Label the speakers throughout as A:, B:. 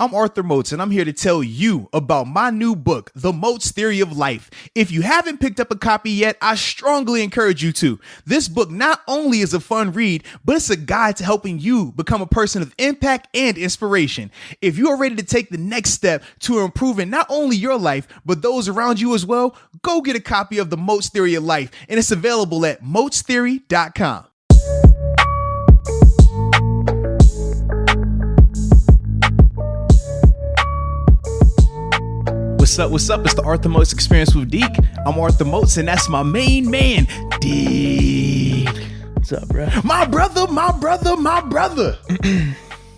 A: I'm Arthur Moats, and I'm here to tell you about my new book, The Moats Theory of Life. If you haven't picked up a copy yet, I strongly encourage you to. This book not only is a fun read, but it's a guide to helping you become a person of impact and inspiration. If you are ready to take the next step to improving not only your life, but those around you as well, go get a copy of The Moats Theory of Life, and it's available at moatstheory.com. What's up? It's the Arthur Moats Experience with Deke. I'm Arthur Moats, and that's my main man, Deke.
B: What's up, bro?
A: My brother.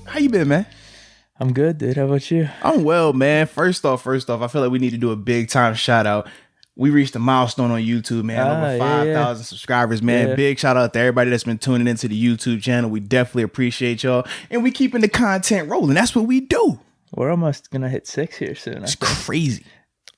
A: How you been, man?
B: I'm good, dude. How about you?
A: I'm well, man. First off, I feel like we need to do a big time shout out. We reached a milestone on YouTube, man. Over 5,000 subscribers, man.
B: Yeah.
A: Big shout out to everybody that's been tuning into the YouTube channel. We definitely appreciate y'all. And we keeping the content rolling. That's what we do.
B: We're almost gonna hit 6 here soon.
A: It's crazy.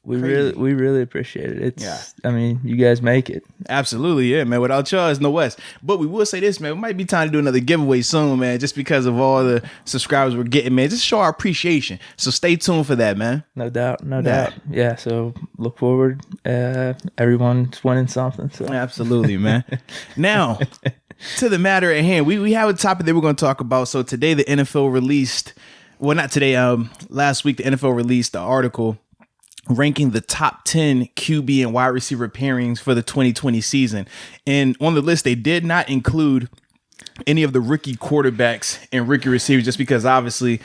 B: We really appreciate it. I mean, you guys make it.
A: Absolutely, yeah, man. Without y'all, it's no West. But we will say this, man. It might be time to do another giveaway soon, man. Just because of all the subscribers we're getting, man. Just show our appreciation. So stay tuned for that, man.
B: No doubt. Yeah. So look forward. Everyone's winning something. So
A: Absolutely, man. Now, to the matter at hand, we have a topic that we're going to talk about. So today, the NFL released. Well, not today. Last week, the NFL released the article ranking the top 10 QB and wide receiver pairings for the 2020 season. And on the list, they did not include any of the rookie quarterbacks and rookie receivers, just because obviously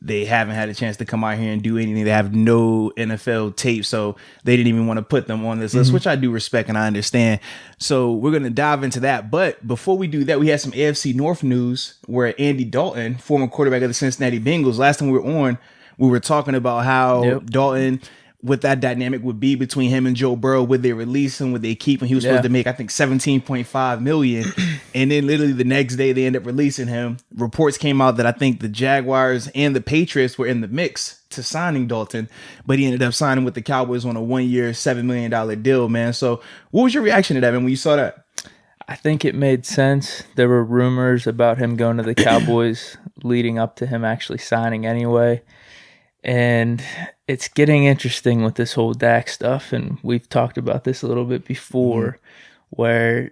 A: they haven't had a chance to come out here and do anything. They have no NFL tape, so they didn't even want to put them on this list, which I do respect and I understand. So we're going to dive into that. But before we do that, we had some AFC North news where Andy Dalton, former quarterback of the Cincinnati Bengals, last time we were on, we were talking about how Dalton, what that dynamic would be between him and Joe Burrow. Would they release him? Would they keep him? He was supposed to make, I think, $17.5 million. And then literally the next day they ended up releasing him. Reports came out that I think the Jaguars and the Patriots were in the mix to signing Dalton, but he ended up signing with the Cowboys on a 1-year, $7 million deal, man. So what was your reaction to that, man, when you saw that?
B: I think it made sense. There were rumors about him going to the Cowboys leading up to him actually signing anyway. And it's getting interesting with this whole Dak stuff, and we've talked about this a little bit before, where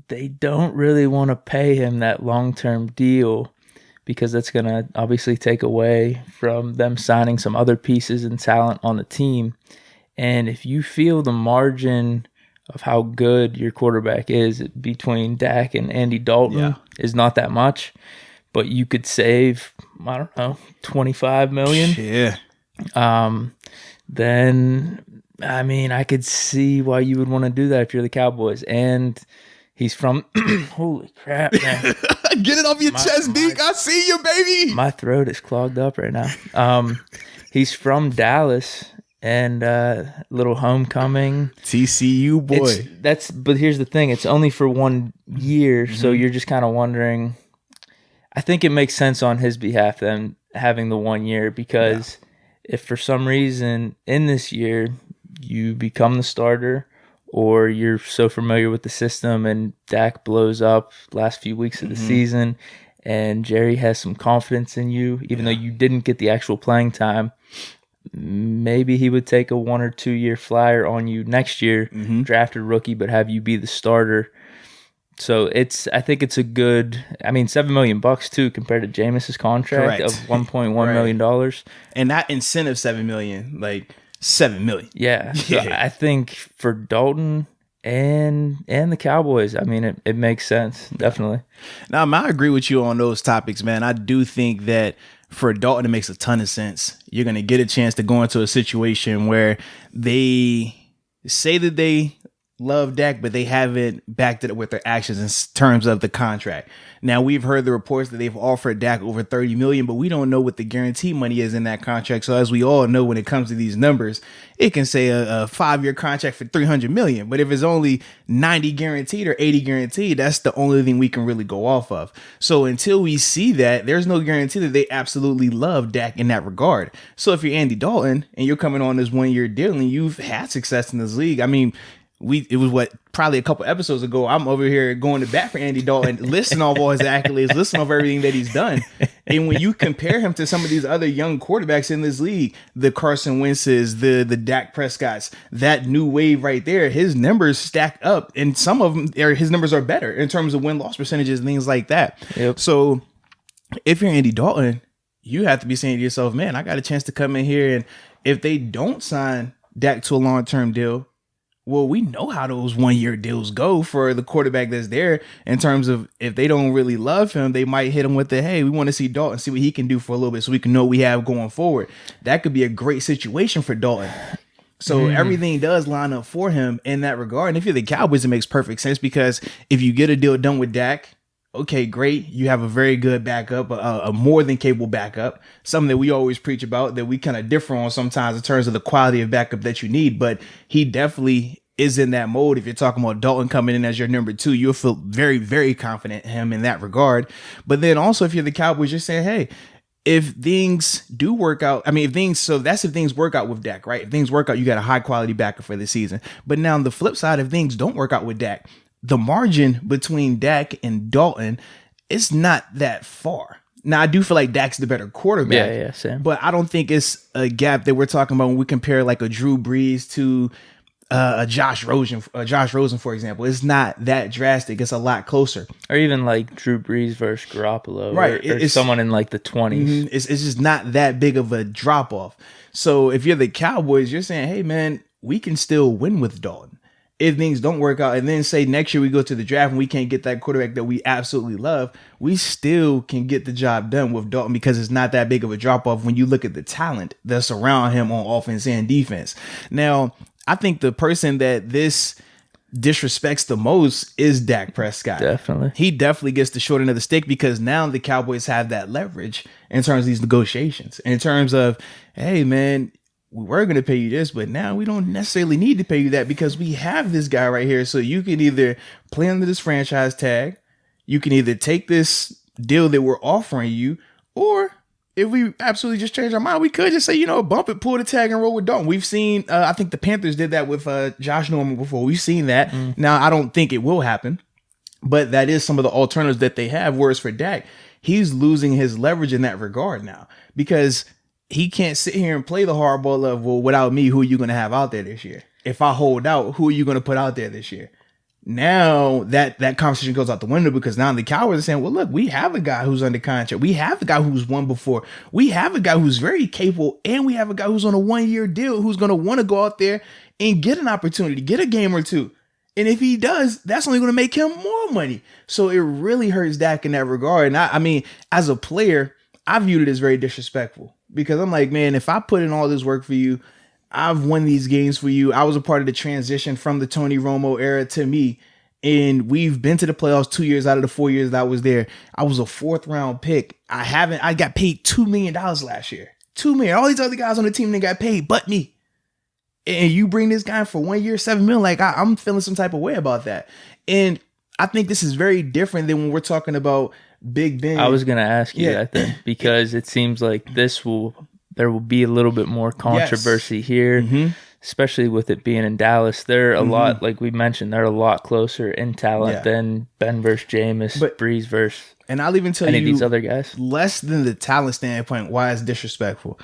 B: they don't really want to pay him that long-term deal because that's going to obviously take away from them signing some other pieces and talent on the team. And if you feel the margin of how good your quarterback is between Dak and Andy Dalton is not that much, but you could save, I don't know, $25 million.
A: Yeah.
B: Then, I mean, I could see why you would want to do that if you're the Cowboys. And he's from, holy crap, man.
A: Get it off your chest, Deke. I see you, baby.
B: My throat is clogged up right now. He's from Dallas. And little homecoming.
A: TCU boy.
B: But here's the thing. It's only for 1 year. So you're just kind of wondering. I think it makes sense on his behalf then having the 1 year, because if for some reason in this year you become the starter or you're so familiar with the system and Dak blows up last few weeks of the season and Jerry has some confidence in you, even though you didn't get the actual playing time, maybe he would take a 1 or 2 year flyer on you next year, draft a rookie, but have you be the starter. So I think it's a good, I mean, $7 million too, compared to Jameis's contract of $1.1 million.
A: And that incentive $7 million, like $7 million.
B: Yeah. So I think for Dalton and the Cowboys, I mean, it makes sense, definitely.
A: Now, I agree with you on those topics, man. I do think that for Dalton, it makes a ton of sense. You're going to get a chance to go into a situation where they say that they love Dak, but they haven't backed it up with their actions in terms of the contract. Now, we've heard the reports that they've offered Dak over $30 million, but we don't know what the guarantee money is in that contract. So as we all know, when it comes to these numbers, it can say a 5-year contract for $300 million. But if it's only 90 guaranteed or 80 guaranteed, that's the only thing we can really go off of. So until we see that, there's no guarantee that they absolutely love Dak in that regard. So if you're Andy Dalton and you're coming on this 1-year deal and you've had success in this league, I mean, it was probably a couple episodes ago. I'm over here going to bat for Andy Dalton, listing off all his accolades, listing off everything that he's done. And when you compare him to some of these other young quarterbacks in this league, the Carson Wentz's, the Dak Prescott's, that new wave right there, his numbers stack up, and some of them, his numbers are better in terms of win-loss percentages and things like that.
B: Yep.
A: So if you're Andy Dalton, you have to be saying to yourself, man, I got a chance to come in here, and if they don't sign Dak to a long-term deal, well, we know how those 1-year deals go for the quarterback that's there, in terms of if they don't really love him, they might hit him with the, hey, we want to see Dalton, see what he can do for a little bit so we can know what we have going forward. That could be a great situation for Dalton. So everything does line up for him in that regard. And if you're the Cowboys, it makes perfect sense, because if you get a deal done with Dak, okay, great. You have a very good backup, a more than capable backup, something that we always preach about, that we kind of differ on sometimes in terms of the quality of backup that you need. But he definitely is in that mode. If you're talking about Dalton coming in as your number 2, you'll feel very, very confident in him in that regard. But then also, if you're the Cowboys, you're saying, hey, if things do work out, if things work out with Dak, right? If things work out, you got a high quality backup for this season. But now on the flip side, if things don't work out with Dak, the margin between Dak and Dalton is not that far. Now, I do feel like Dak's the better quarterback.
B: Yeah, same.
A: But I don't think it's a gap that we're talking about when we compare like a Drew Brees to a Josh Rosen, for example. It's not that drastic. It's a lot closer.
B: Or even like Drew Brees versus Garoppolo,
A: right?
B: Or someone in like the 20s.
A: Mm-hmm. It's just not that big of a drop off. So if you're the Cowboys, you're saying, hey man, we can still win with Dalton if things don't work out. And then say next year we go to the draft and we can't get that quarterback that we absolutely love, we still can get the job done with Dalton, because it's not that big of a drop off when you look at the talent that's around him on offense and defense. Now, I think the person that this disrespects the most is Dak Prescott.
B: Definitely.
A: He definitely gets the short end of the stick, because now the Cowboys have that leverage in terms of these negotiations, in terms of, hey man, we were going to pay you this, but now we don't necessarily need to pay you that, because we have this guy right here. So you can either play under this franchise tag, you can either take this deal that we're offering you, or if we absolutely just change our mind, we could just say, bump it, pull the tag, and roll with Dalton. We've seen, I think the Panthers did that with Josh Norman before. We've seen that. Now, I don't think it will happen, but that is some of the alternatives that they have. Whereas for Dak, he's losing his leverage in that regard now, because he can't sit here and play the hardball of, well, without me, who are you going to have out there this year? If I hold out, who are you going to put out there this year? Now that conversation goes out the window, because now the Cowboys are saying, well, look, we have a guy who's under contract. We have a guy who's won before. We have a guy who's very capable, and we have a guy who's on a 1-year deal who's going to want to go out there and get an opportunity, get a game or two. And if he does, that's only going to make him more money. So it really hurts Dak in that regard. And I mean, as a player, I viewed it as very disrespectful, because I'm like, man, if I put in all this work for you, I've won these games for you. I was a part of the transition from the Tony Romo era to me. And we've been to the playoffs 2 years out of the 4 years that I was there. I was a 4th round pick. I got paid $2 million last year. $2 million. All these other guys on the team, they got paid, but me. And you bring this guy for 1 year, $7 million. Like I'm feeling some type of way about that. And I think this is very different than when we're talking about Big Ben.
B: I was going to ask you that then, because it seems like there will be a little bit more controversy here, especially with it being in Dallas. They're a lot, like we mentioned, they're a lot closer in talent than Ben versus Jameis, Breeze versus
A: and I'll even tell
B: any
A: you
B: of these other guys.
A: Less than the talent standpoint, why it's disrespectful.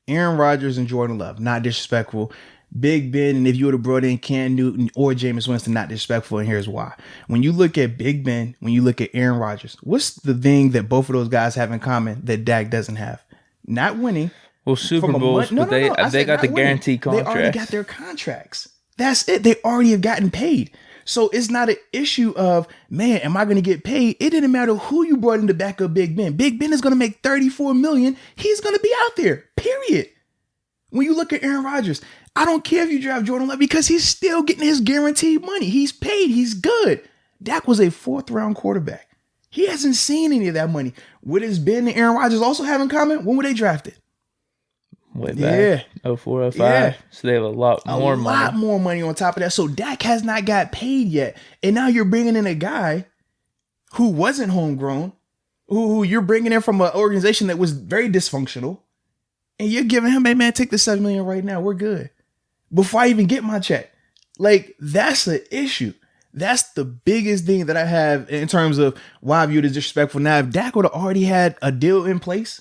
A: Aaron Rodgers and Jordan Love, not disrespectful. Big Ben, and if you would have brought in Cam Newton or Jameis Winston, not disrespectful, and here's why. When you look at Big Ben, when you look at Aaron Rodgers, what's the thing that both of those guys have in common that Dak doesn't have? Not winning.
B: Well, Super Bowls, but they got the guaranteed contracts.
A: They already got their contracts. That's it. They already have gotten paid. So it's not an issue of, man, am I going to get paid? It didn't matter who you brought in to back up Big Ben. Big Ben is going to make $34 million. He's going to be out there, period. When you look at Aaron Rodgers, I don't care if you draft Jordan Love, because he's still getting his guaranteed money. He's paid. He's good. Dak was a 4th round quarterback. He hasn't seen any of that money. What does Ben and Aaron Rodgers also have in common? When were they drafted?
B: Way back. 04, 05. Yeah. So they have a lot more money.
A: A lot more money on top of that. So Dak has not got paid yet. And now you're bringing in a guy who wasn't homegrown, who you're bringing in from an organization that was very dysfunctional. And you're giving him, hey man, take the $7 million right now. We're good. Before I even get my check. Like, that's the issue. That's the biggest thing that I have in terms of why I view it as disrespectful. Now, if Dak would have already had a deal in place,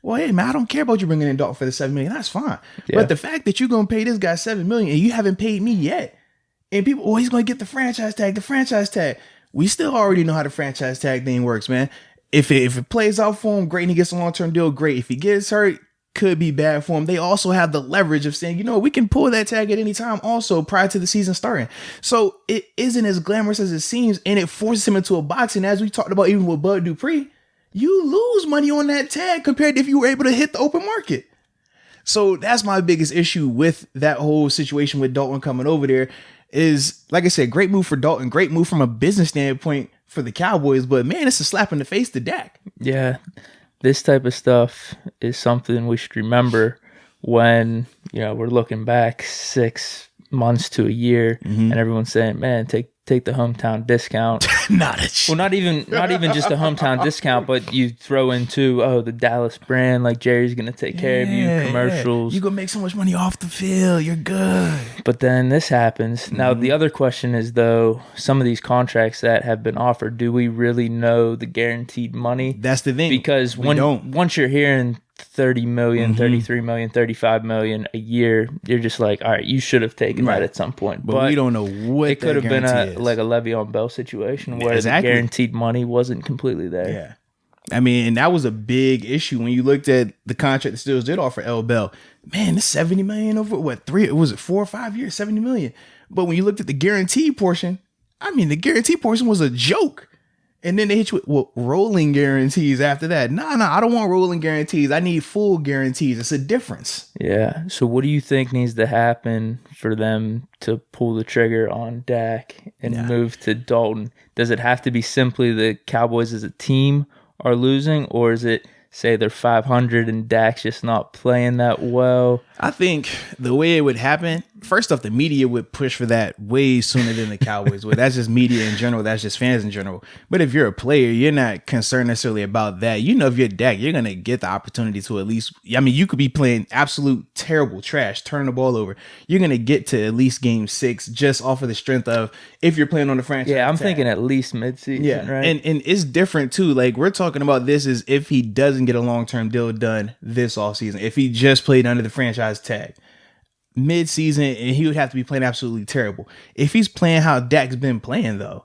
A: well, hey, man, I don't care about you bringing in Dalton for the $7 million. That's fine. Yeah. But the fact that you're going to pay this guy $7 million and you haven't paid me yet, and people, he's going to get the franchise tag. We still already know how the franchise tag thing works, man. If it plays out for him, great, and he gets a long-term deal, great. If he gets hurt, could be bad for him. They also have the leverage of saying, we can pull that tag at any time also prior to the season starting. So it isn't as glamorous as it seems, and it forces him into a box. And as we talked about even with Bud Dupree, you lose money on that tag compared to if you were able to hit the open market. So that's my biggest issue with that whole situation with Dalton coming over there is, like I said, great move for Dalton, great move from a business standpoint for the Cowboys, but man, it's a slap in the face to Dak.
B: Yeah. This type of stuff is something we should remember when, we're looking back 6 months to a year and everyone's saying, man, take the hometown discount. Not even just a hometown discount, but you throw into, the Dallas brand, like Jerry's going to take care of you, commercials.
A: You're going to make so much money off the field. You're good.
B: But then this happens. Now, the other question is, though, some of these contracts that have been offered, do we really know the guaranteed money?
A: That's the thing.
B: Because once you're hearing 30 million, 33 million, 35 million a year, you're just like, all right, you should have taken that at some point.
A: But we don't know what
B: it could have been like a Le'Veon Bell situation where the guaranteed money wasn't completely there.
A: Yeah. I mean, and that was a big issue when you looked at the contract the Steelers did offer L. Bell. Man, this $70 million over what, 4 or 5 years, $70 million. But when you looked at the guaranteed portion, the guaranteed portion was a joke. And then they hit you with rolling guarantees after that. No, I don't want rolling guarantees. I need full guarantees. It's a difference.
B: Yeah. So what do you think needs to happen for them to pull the trigger on Dak and move to Dalton? Does it have to be simply the Cowboys as a team are losing, or is it, say, they're 500 and Dak's just not playing that well?
A: I think the way it would happen, first off, the media would push for that way sooner than the Cowboys would. That's just media in general. That's just fans in general. But if you're a player, you're not concerned necessarily about that. If you're Dak, you're going to get the opportunity to at least, you could be playing absolute terrible trash, turning the ball over. You're going to get to at least game 6 just off of the strength of if you're playing on the franchise.
B: Yeah, I'm thinking at least midseason, right?
A: And it's different too. Like, we're talking about this is if he doesn't get a long-term deal done this offseason, if he just played under the franchise tag mid-season, and he would have to be playing absolutely terrible. If he's playing how Dak's been playing, though,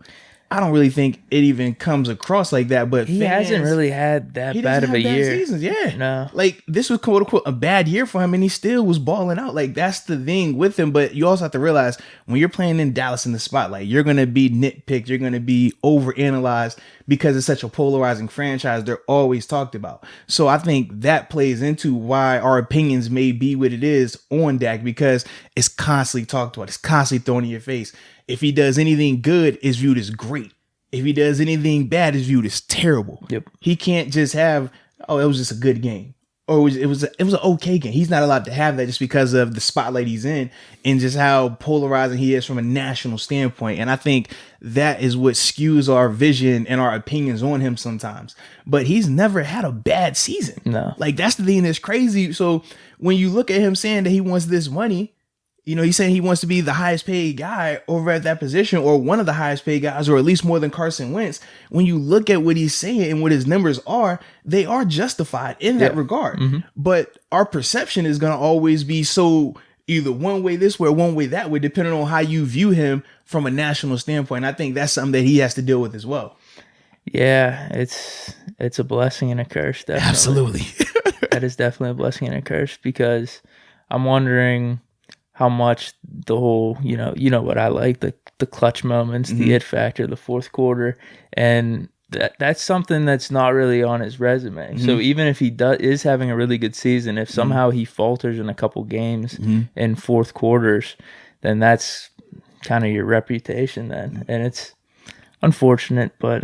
A: I don't really think it even comes across like that. But
B: he hasn't really had that bad of a year.
A: Seasons, yeah.
B: No.
A: Like, this was quote unquote a bad year for him, and he still was balling out. Like, that's the thing with him. But you also have to realize when you're playing in Dallas in the spotlight, you're going to be nitpicked. You're going to be overanalyzed because it's such a polarizing franchise. They're always talked about. So I think that plays into why our opinions may be what it is on Dak, because it's constantly talked about. It's constantly thrown in your face. If he does anything good, it's viewed as great. If he does anything bad, it's viewed as terrible.
B: Yep.
A: He can't just have, it was just a good game, or it was an okay game. He's not allowed to have that just because of the spotlight he's in and just how polarizing he is from a national standpoint. And I think that is what skews our vision and our opinions on him sometimes. But he's never had a bad season.
B: No.
A: Like, that's the thing that's crazy. So when you look at him saying that he wants this money, he's saying he wants to be the highest paid guy over at that position, or one of the highest paid guys, or at least more than Carson Wentz. When you look at what he's saying and what his numbers are, they are justified in that regard. Mm-hmm. But our perception is going to always be so either one way this way or one way that way, depending on how you view him from a national standpoint. And I think that's something that he has to deal with as well.
B: Yeah, it's a blessing and a curse, definitely.
A: Absolutely.
B: That is definitely a blessing and a curse, because I'm wondering how much the whole, what I like, the clutch moments, the it factor, the fourth quarter, and that's something that's not really on his resume. Mm-hmm. So even if he is having a really good season, if somehow he falters in a couple games in fourth quarters, then that's kind of your reputation then. And it's unfortunate, but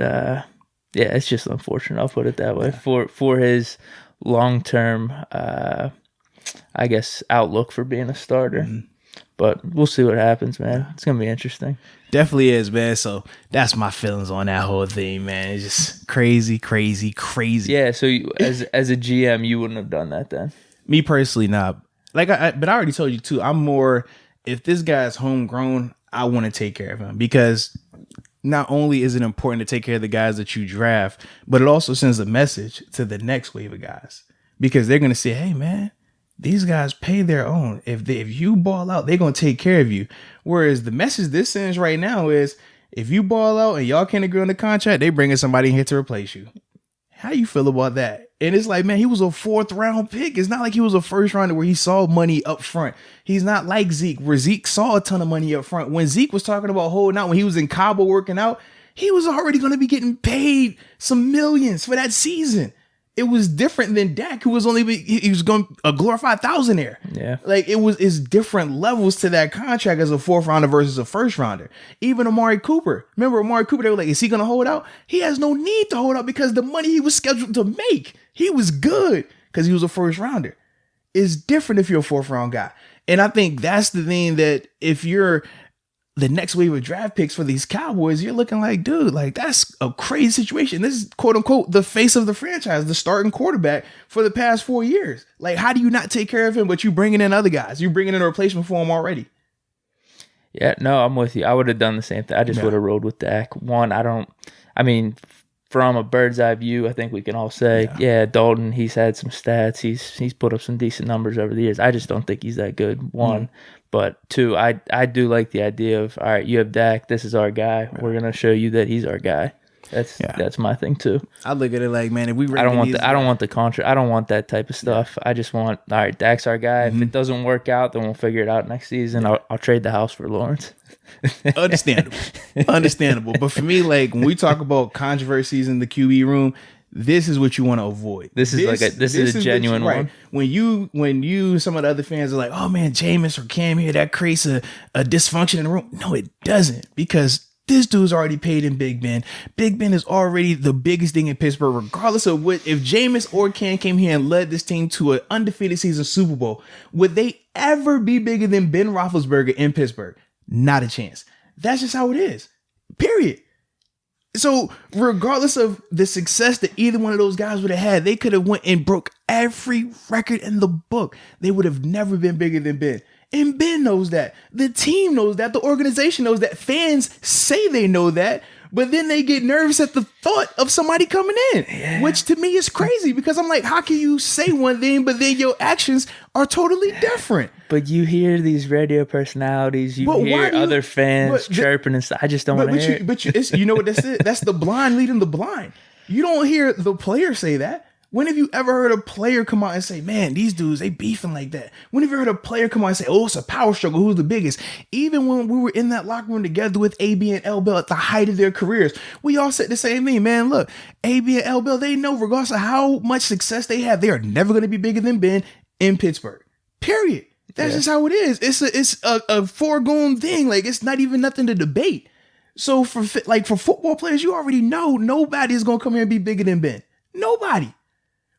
B: it's just unfortunate. I'll put it that way for his long-term outlook for being a starter. Mm-hmm. But we'll see what happens, man. It's going to be interesting.
A: Definitely is, man. So that's my feelings on that whole thing, man. It's just crazy, crazy, crazy.
B: Yeah, so as a GM, you wouldn't have done that then?
A: Me personally, not. But I already told you, too, I'm more, if this guy's homegrown, I want to take care of him, because not only is it important to take care of the guys that you draft, but it also sends a message to the next wave of guys, because they're going to say, hey, man, these guys pay their own. If you ball out, they're going to take care of you. Whereas the message this sends right now is, if you ball out and y'all can't agree on the contract, they bringing somebody in here to replace you. How you feel about that? And it's like, man, he was a 4th round pick. It's not like he was a 1st rounder where he saw money up front. He's not like Zeke, where Zeke saw a ton of money up front. When Zeke was talking about holding out, when he was in Cabo working out, he was already going to be getting paid some millions for that season. It was different than Dak, who was he was going a glorified thousandaire.
B: Yeah.
A: Like it's different levels to that contract as a 4th rounder versus a 1st rounder. Even Amari Cooper. Remember Amari Cooper, they were like, is he going to hold out? He has no need to hold out, because the money he was scheduled to make, he was good because he was a 1st rounder. It's different if you're a 4th round guy. And I think that's the thing, that if you're the next wave of draft picks for these Cowboys, you're looking like, dude, like that's a crazy situation. This is quote unquote the face of the franchise, the starting quarterback for the past 4 years. Like, how do you not take care of him, but you bringing in other guys? You bringing in a replacement for him already.
B: Yeah, no, I'm with you. I would have done the same thing. I just would have rolled with Dak. From a bird's eye view, I think we can all say, yeah, Dalton, he's had some stats. He's put up some decent numbers over the years. I just don't think he's that good, one. But two, I do like the idea of, all right, you have Dak, this is our guy. We're going to show you that he's our guy. That's my thing too.
A: I look at it like, man, if we
B: I don't want the contract. I don't want that type of stuff. I just want, all right, Dak's our guy. If it doesn't work out, then we'll figure it out next season. I'll trade the house for Lawrence.
A: Understandable. But for me, like, when we talk about controversies in the QB room, this is what you want to avoid.
B: This is a genuine one.
A: Right. When you some of the other fans are like, oh man, Jameis or Cam here, that creates a dysfunction in the room. No, it doesn't, because this dude's already paid in Big Ben. Big Ben is already the biggest thing in Pittsburgh, regardless of what. If Jameis or Cam came here and led this team to an undefeated season Super Bowl, would they ever be bigger than Ben Roethlisberger in Pittsburgh? Not a chance. That's just how it is. Period. So regardless of the success that either one of those guys would have had, they could have went and broke every record in the book. They would have never been bigger than Ben. And Ben knows that. The team knows that. The organization knows that. Fans say they know that, but then they get nervous at the thought of somebody coming in, which to me is crazy, because I'm like, how can you say one thing, but then your actions are totally different?
B: But you hear these radio personalities, you hear other fans chirping and stuff. I just don't want to hear it.
A: But you know what that's it? That's the blind leading the blind. You don't hear the player say that. When have you ever heard a player come out and say, man, these dudes, they beefing like that? When have you heard a player come out and say, oh, it's a power struggle, who's the biggest? Even when we were in that locker room together with AB and L Bell at the height of their careers, we all said the same thing, man. Look, AB and L Bell, they know regardless of how much success they have, they are never going to be bigger than Ben in Pittsburgh. Period. That's just how it is. It's a foregone thing. Like, it's not even nothing to debate. So for football players, you already know nobody is going to come here and be bigger than Ben. Nobody.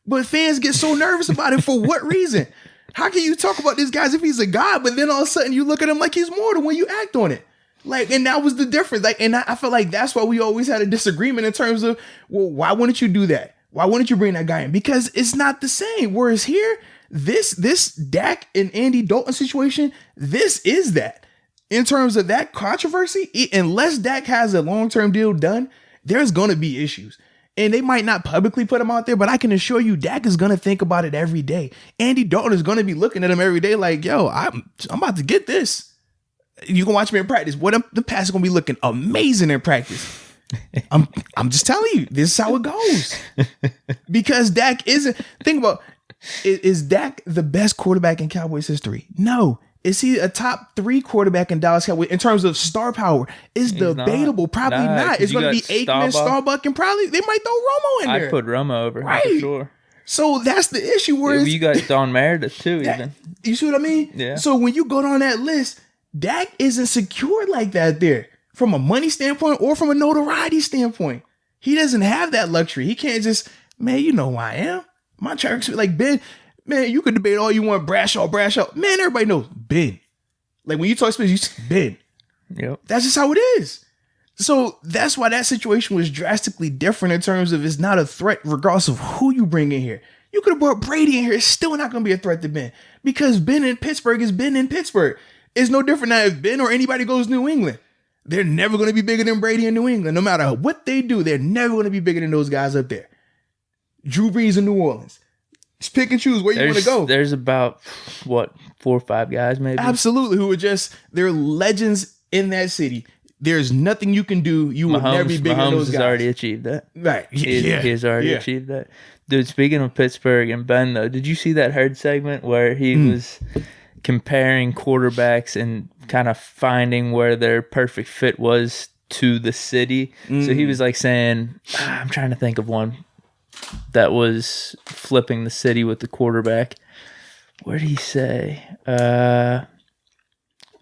A: But fans get so nervous about it. For what reason? How can you talk about this guy as if he's a god, but then all of a sudden you look at him like he's mortal when you act on it? Like, and that was the difference. Like, and I feel like that's why we always had a disagreement in terms of, well, why wouldn't you do that? Why wouldn't you bring that guy in? Because it's not the same. Whereas here, this Dak and Andy Dalton situation, this is that. In terms of that controversy, unless Dak has a long-term deal done, there's going to be issues. And they might not publicly put him out there, but I can assure you Dak is going to think about it every day. Andy Dalton is going to be looking at him every day like, yo, I'm about to get this. You can watch me in practice. The pass is going to be looking amazing in practice. I'm just telling you, this is how it goes. Because Dak isn't, think about, is Dak the best quarterback in Cowboys history? No. Is he a top 3 quarterback in Dallas Cowboys in terms of star power? Is debatable. Probably not. It's going to be Aikman, Starbuck, and probably they might throw Romo in there.
B: I'd put Romo over, right? For sure.
A: So that's the issue. Where
B: you got Don Meredith too, even.
A: You see what I mean?
B: Yeah.
A: So when you go down that list, Dak isn't secured like that there from a money standpoint or from a notoriety standpoint. He doesn't have that luxury. He can't just, man, you know who I am. My track like Ben. Man, you could debate all you want, Bradshaw. Man, everybody knows Ben. Like when you talk space, you say Ben.
B: Yep.
A: That's just how it is. So that's why that situation was drastically different in terms of it's not a threat regardless of who you bring in here. You could have brought Brady in here. It's still not going to be a threat to Ben because Ben in Pittsburgh is Ben in Pittsburgh. It's no different now if Ben or anybody goes to New England. They're never going to be bigger than Brady in New England. No matter what they do, they're never going to be bigger than those guys up there. Drew Brees in New Orleans. Just pick and choose where you want to go.
B: There's about, 4 or 5 guys maybe?
A: Absolutely, who are they're legends in that city. There's nothing you can do. You will never be bigger than those guys.
B: Mahomes has already achieved that.
A: Right.
B: He has already achieved that. Dude, speaking of Pittsburgh and Ben, though, did you see that Herd segment where he was comparing quarterbacks and kind of finding where their perfect fit was to the city? So he was like saying, I'm trying to think of one that was flipping the city with the quarterback. What did he say?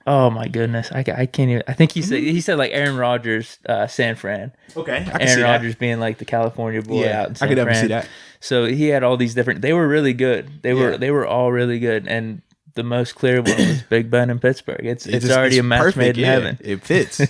B: Oh my goodness, I can't even. I think he said like Aaron Rodgers, San Fran.
A: Okay, I can
B: Aaron
A: see
B: Rodgers
A: that.
B: being like the California boy out in San
A: I could definitely
B: Fran.
A: see that.
B: So he had all these different. They were really good. They were all really good, and the most clear one was Big Ben in Pittsburgh. It's already a match perfect, made in heaven.
A: It fits.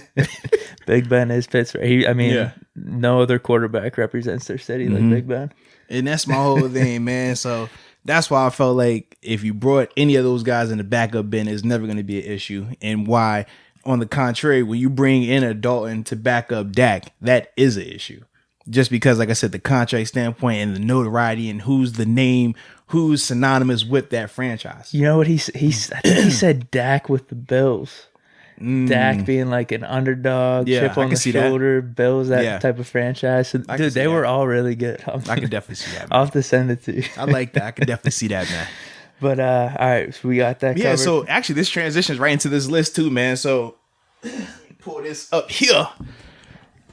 B: Big Ben is Pittsburgh. No other quarterback represents their city like Big Ben.
A: And that's my whole thing, man. So that's why I felt like if you brought any of those guys in the backup bin, it's never going to be an issue. And why, on the contrary, when you bring in a Dalton to back up Dak, that is an issue. Just because, like I said, the contract standpoint and the notoriety and who's the name, who's synonymous with that franchise.
B: You know what I think he said Dak with the Bills. Dak being like an underdog, chip on the shoulder, Bills, that type of franchise. So, dude, they were all really good.
A: I could definitely see that, man.
B: I'll have to send it to you.
A: I like that. I could definitely see that, man.
B: But, all right, so we got that covered.
A: So actually this transitions right into this list too, man. So pull this up here.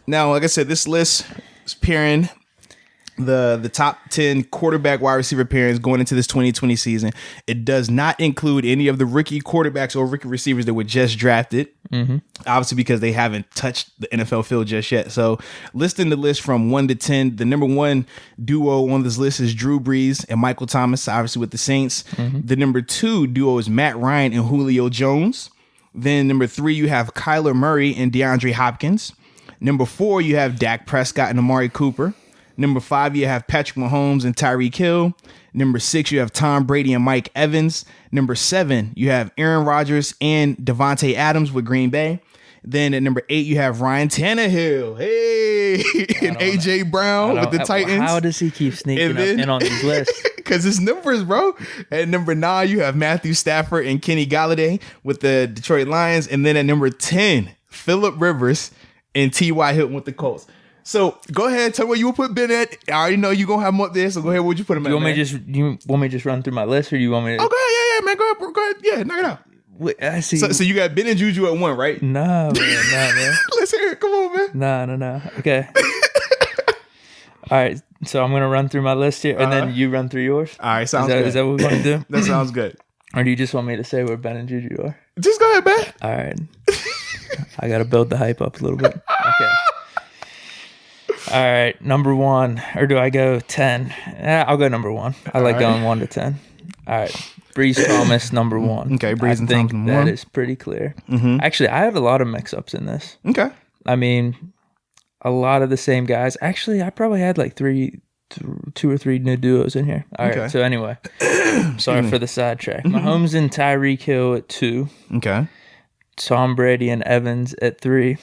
A: Now, like I said, this list is pairing the top 10 quarterback wide receiver pairings going into this 2020 season. It does not include any of the rookie quarterbacks or rookie receivers that were just drafted. Obviously, because they haven't touched the NFL field just yet. So listing the list from 1 to 10, the number 1 duo on this list is Drew Brees and Michael Thomas, obviously with the Saints. The number 2 duo is Matt Ryan and Julio Jones. Then number 3, you have Kyler Murray and DeAndre Hopkins. Number 4, you have Dak Prescott and Amari Cooper. Number 5, you have Patrick Mahomes and Tyreek Hill. Number 6, you have Tom Brady and Mike Evans. Number 7, you have Aaron Rodgers and Devontae Adams with Green Bay. Then at number 8, you have Ryan Tannehill. Hey, and AJ Brown with the Titans.
B: How does he keep sneaking up in on these lists?
A: Because it's numbers, bro. At number 9, you have Matthew Stafford and Kenny Galladay with the Detroit Lions. And then at number 10, Phillip Rivers and T.Y. Hilton with the Colts. So go ahead and tell me where you will put Ben at. I already know you're gonna have him up there, so go ahead. Where'd you put him at?
B: You want me to just run through my list, or do you want me to?
A: Oh, go ahead, yeah, man. Go ahead. Yeah, knock it out.
B: Wait, I see.
A: So you got Ben and Juju at 1, right?
B: No, man.
A: Let's hear it. Come on,
B: man. No. Okay. All right. So I'm gonna run through my list here, and then you run through yours.
A: All right. Sounds good.
B: Is that what we want to do?
A: That sounds good.
B: Or do you just want me to say where Ben and Juju are?
A: Just go ahead, man.
B: All right. I gotta build the hype up a little bit. Okay. All right, number 1, or do I go 10? I'll go number 1. I like going 1 to 10. All right, Brees Thomas, number 1.
A: Okay, Brees and Thomas,
B: number 1. I think that is pretty clear. Actually, I have a lot of mix-ups in this.
A: Okay.
B: I mean, a lot of the same guys. Actually, I probably had like 2 or 3 new duos in here. All right, so anyway, sorry for the sidetrack. Mahomes and Tyreek Hill at 2.
A: Okay.
B: Tom Brady and Evans at 3.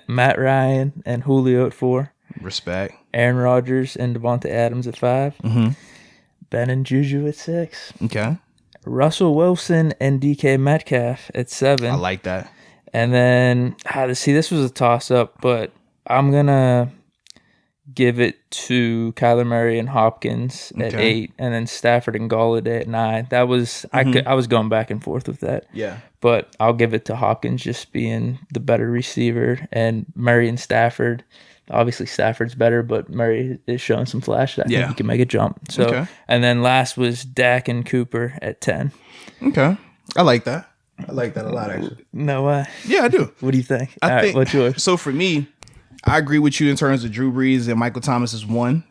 B: Matt Ryan and Julio at 4.
A: Respect.
B: Aaron Rodgers and Devontae Adams at 5. Ben and Juju at 6.
A: Okay.
B: Russell Wilson and DK Metcalf at 7.
A: I like that.
B: And then, this was a toss-up, but I'm going to give it to Kyler Murray and Hopkins at 8, and then Stafford and Galladay at 9. That was I was going back and forth with that.
A: Yeah.
B: But I'll give it to Hopkins just being the better receiver, and Murray and Stafford. Obviously, Stafford's better, but Murray is showing some flash. I think he can make a jump. So, and then last was Dak and Cooper at 10.
A: Okay. I like that. I like that a lot, actually.
B: No way.
A: Yeah, I do.
B: What do you think?
A: I think
B: what's yours?
A: So for me, I agree with you in terms of Drew Brees and Michael Thomas is 1.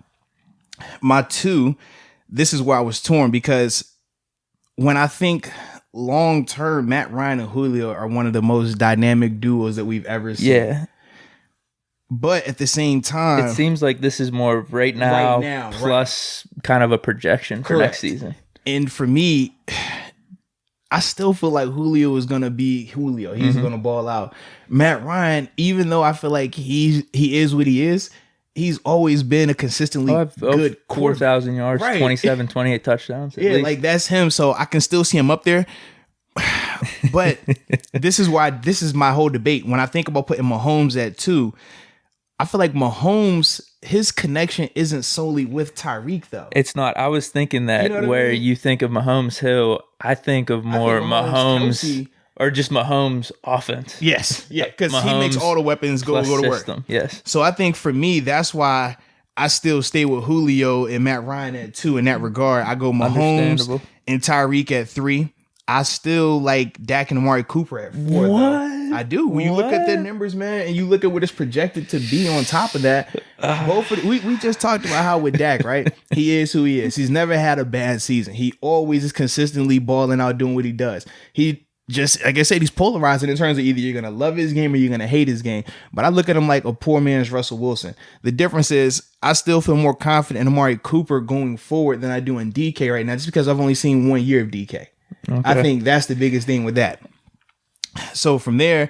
A: My 2, this is where I was torn because when I think long term, Matt Ryan and Julio are one of the most dynamic duos that we've ever seen.
B: Yeah.
A: But at the same time,
B: it seems like this is more right now plus kind of a projection for next season.
A: And for me, I still feel like Julio is gonna be Julio. He's gonna ball out. Matt Ryan, even though I feel like he is what he is, he's always been a consistently good
B: 4,000 yards,
A: right.
B: 27, 28 touchdowns.
A: Yeah,
B: least.
A: like that's him. So I can still see him up there. But this is my whole debate. When I think about putting Mahomes at 2, I feel like Mahomes, his connection isn't solely with Tyreek though.
B: It's not. I was thinking that you think of Mahomes Hill, I think of more Mahomes Kelsey, or just Mahomes offense.
A: Yes, yeah, because he makes all the weapons go to work.
B: Yes.
A: So I think for me, that's why I still stay with Julio and Matt Ryan at 2 in that regard. I go Mahomes and Tyreek at 3. I still like Dak and Amari Cooper at 4.
B: What?
A: Though. I do. When you look at the numbers, man, and you look at what it's projected to be on top of that, both of we just talked about how with Dak, right? He is who he is. He's never had a bad season. He always is consistently balling out, doing what he does. He just, like I said, he's polarizing in terms of either you're going to love his game or you're going to hate his game. But I look at him like a poor man's Russell Wilson. The difference is I still feel more confident in Amari Cooper going forward than I do in DK right now, just because I've only seen 1 year of DK. Okay. I think that's the biggest thing with that. So from there,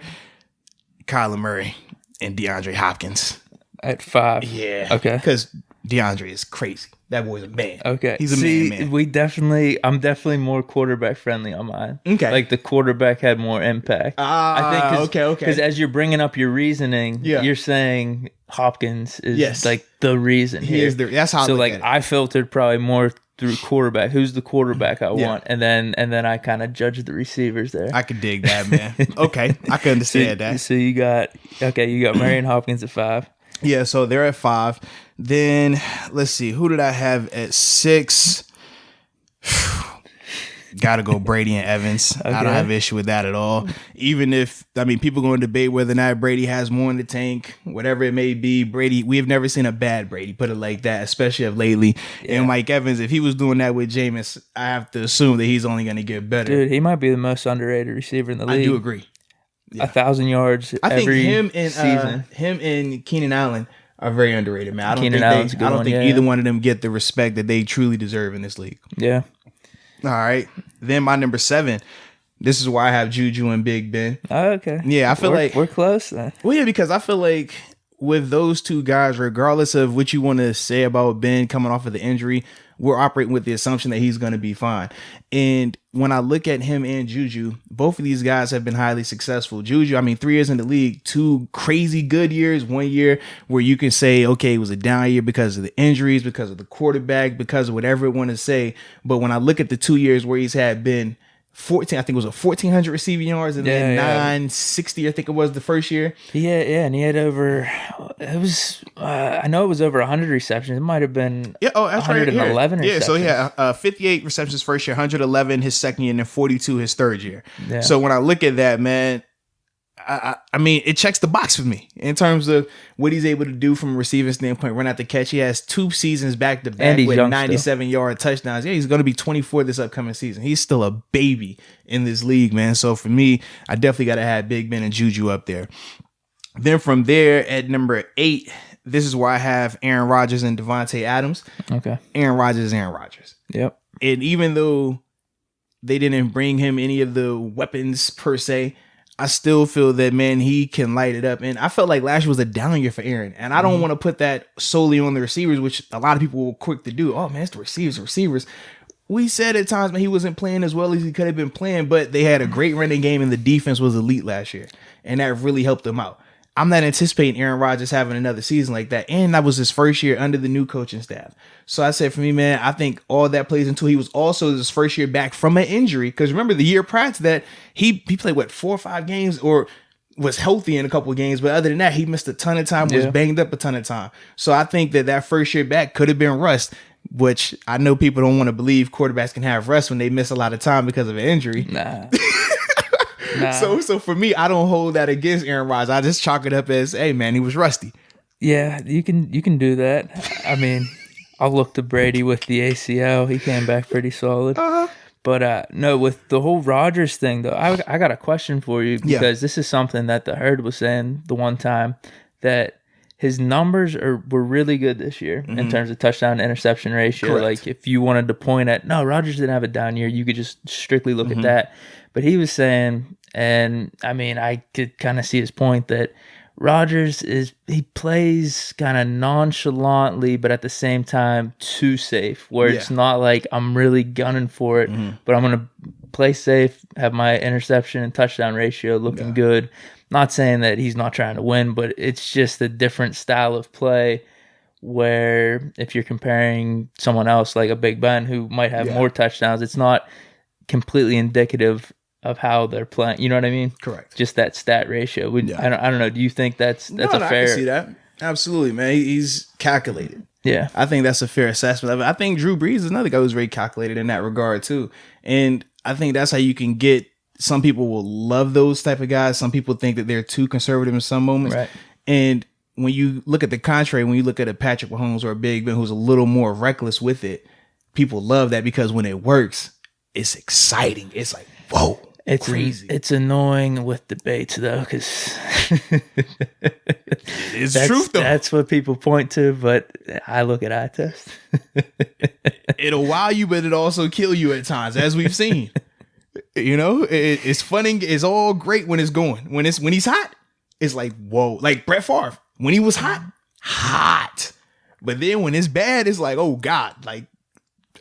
A: Kyler Murray and DeAndre Hopkins.
B: At 5.
A: Yeah.
B: Okay.
A: Because DeAndre is crazy. That boy's a man.
B: Okay.
A: He's a man.
B: I'm definitely more quarterback friendly on mine.
A: Okay.
B: Like the quarterback had more impact. I think
A: okay.
B: Because as you're bringing up your reasoning, you're saying Hopkins is like the reason here.
A: That's how.
B: So like I filtered probably more through quarterback. Who's the quarterback I want, and then I kind of judge the receivers there.
A: I could dig that, man. Okay, I can understand that.
B: So you got Murray and Hopkins at 5.
A: Yeah, so they're at 5. Then let's see, who did I have at 6? Gotta go Brady and Evans. Okay. I don't have an issue with that at all. Even if, people going to debate whether or not Brady has more in the tank, whatever it may be. Brady, we have never seen a bad Brady, put it like that, especially of lately. Yeah. And Mike Evans, if he was doing that with Jameis, I have to assume that he's only going to get better.
B: Dude, he might be the most underrated receiver in the league.
A: I do agree.
B: Yeah. 1,000 yards every season.
A: Him and Keenan Allen are very underrated, man. I don't think
B: yeah.
A: either one of them get the respect that they truly deserve in this league.
B: Yeah.
A: All right. Then my number 7. This is why I have Juju and Big Ben.
B: Oh, okay.
A: Yeah, I feel like
B: we're close then.
A: Well, yeah, because I feel like with those two guys, regardless of what you want to say about Ben coming off of the injury, we're operating with the assumption that he's going to be fine. And when I look at him and Juju, both of these guys have been highly successful. Juju, 3 years in the league, 2 crazy good years, 1 year where you can say, okay, it was a down year because of the injuries, because of the quarterback, because of whatever it want to say. But when I look at the 2 years where he's had been 14, I think it was 1,400 receiving yards and then 960, I think it was the first year.
B: And he had over, I know it was over 100 receptions. It might have been 111
A: receptions.
B: Yeah,
A: so he had 58 receptions first year, 111 his second year, and then 42 his third year. Yeah. So when I look at that, man, it checks the box for me in terms of what he's able to do from a receiving standpoint, run out the catch. He has 2 seasons back to back with 97-yard touchdowns. Yeah, he's going to be 24 this upcoming season. He's still a baby in this league, man. So for me, I definitely got to have Big Ben and Juju up there. Then from there at number 8, this is where I have Aaron Rodgers and Devontae Adams.
B: Okay.
A: Aaron Rodgers is Aaron Rodgers.
B: Yep.
A: And even though they didn't bring him any of the weapons per se, I still feel that, man, he can light it up. And I felt like last year was a down year for Aaron. And I don't want to put that solely on the receivers, which a lot of people were quick to do. Oh, man, it's the receivers. We said at times, man, he wasn't playing as well as he could have been playing, but they had a great running game and the defense was elite last year. And that really helped them out. I'm not anticipating Aaron Rodgers having another season like that. And that was his first year under the new coaching staff. So I said, for me, man, I think all that plays into he was also his first year back from an injury. Because remember, the year prior to that, he played, 4 or 5 games or was healthy in a couple of games. But other than that, he missed a ton of time, was banged up a ton of time. So I think that first year back could have been rust, which I know people don't want to believe quarterbacks can have rust when they miss a lot of time because of an injury.
B: Nah.
A: So for me, I don't hold that against Aaron Rodgers. I just chalk it up as, hey, man, he was rusty.
B: Yeah, you can do that. I'll look to Brady with the ACL. He came back pretty solid.
A: Uh-huh.
B: But no, with the whole Rodgers thing, though, I got a question for you because this is something that the Herd was saying the one time, that his numbers were really good this year in terms of touchdown to interception ratio.
A: Correct.
B: Like if you wanted to point at, no, Rodgers didn't have a down year, you could just strictly look at that. But he was saying, and I mean, I could kind of see his point that Rodgers he plays kind of nonchalantly, but at the same time too safe, where it's not like I'm really gunning for it, but I'm going to play safe, have my interception and touchdown ratio looking good. Not saying that he's not trying to win, but it's just a different style of play where if you're comparing someone else like a Big Ben who might have more touchdowns, it's not completely indicative of how they're playing. You know what I mean?
A: Correct.
B: Just that stat ratio. I don't know. Do you think that's a fair?
A: I can see that. Absolutely, man. He's calculated.
B: Yeah.
A: I think that's a fair assessment of it. I think Drew Brees is another guy who's very calculated in that regard too. And I think that's how you can get, some people will love those type of guys. Some people think that they're too conservative in some moments.
B: Right.
A: And when you look at the contrary, when you look at a Patrick Mahomes or a Big Ben who's a little more reckless with it, people love that because when it works, it's exciting. It's like, whoa.
B: It's
A: crazy.
B: It's annoying with debates though, because
A: it's truth though.
B: That's what people point to, but I look at eye test.
A: It'll wow you, but it also kill you at times, as we've seen. You know, it's funny. It's all great when it's going. When he's hot, it's like whoa. Like Brett Favre, when he was hot. But then when it's bad, it's like, oh God. Like,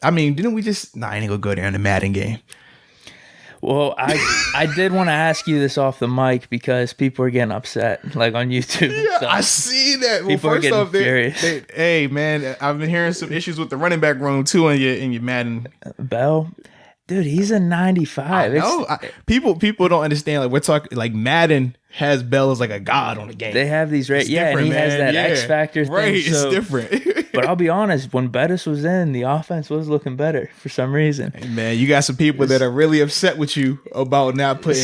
A: I mean, didn't we just? Nah, I ain't gonna go there in the Madden game.
B: Well, I did want to ask you this off the mic because people are getting upset, like on YouTube.
A: Yeah,
B: so
A: I see that. Well,
B: people are
A: first
B: getting
A: off,
B: furious.
A: Hey, man, I've been hearing some issues with the running back room too in your Madden.
B: Bell, dude, he's a 95.
A: No, people don't understand. Like we're talking, like Madden has Bell as like a god on the game.
B: They have these and he has that X factor thing.
A: Right, it's
B: so,
A: different.
B: But I'll be honest, when Bettis was in, the offense was looking better for some reason.
A: Hey man, you got some people that are really upset with you about not putting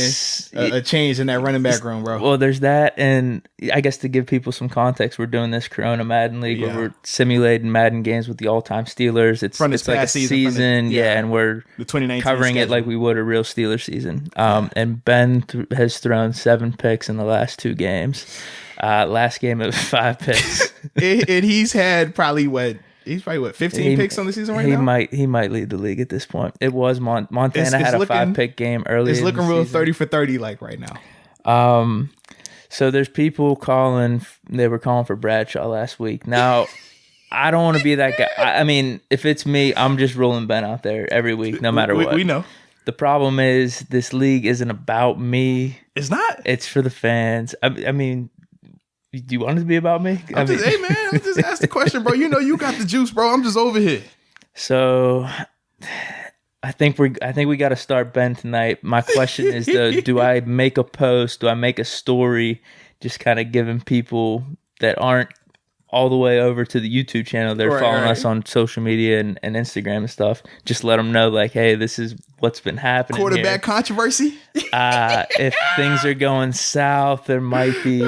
A: a change in that running back room, bro.
B: Well, there's that, and I guess to give people some context, we're doing this Corona Madden League where we're simulating Madden games with the all-time Steelers. It's like a season, and we're
A: the 2019
B: covering
A: schedule.
B: It like we would a real Steelers season. And Ben has thrown 7 picks in the last 2 games. Last game it was 5 picks.
A: And he's had probably 15 picks on the season right now?
B: He might lead the league at this point. It was Montana had a 5-pick game early.
A: It's looking real 30 for 30 like right now.
B: So there's people calling. They were calling for Bradshaw last week. Now, I don't want to be that guy. I mean, if it's me, I'm just rolling Ben out there every week, no matter what.
A: We know.
B: The problem is this league isn't about me.
A: It's not.
B: It's for the fans. I mean, do you want it to be about me?
A: Hey man, I'm just ask the question, bro. You know you got the juice, bro. I'm just over here.
B: So I think we got to start Ben tonight. My question is though, do I make a post? Do I make a story? Just kind of giving people that aren't all the way over to the YouTube channel, they're following us on social media and Instagram and stuff. Just let them know, like, hey, this is what's been happening.
A: Quarterback controversy.
B: If things are going south, there might be.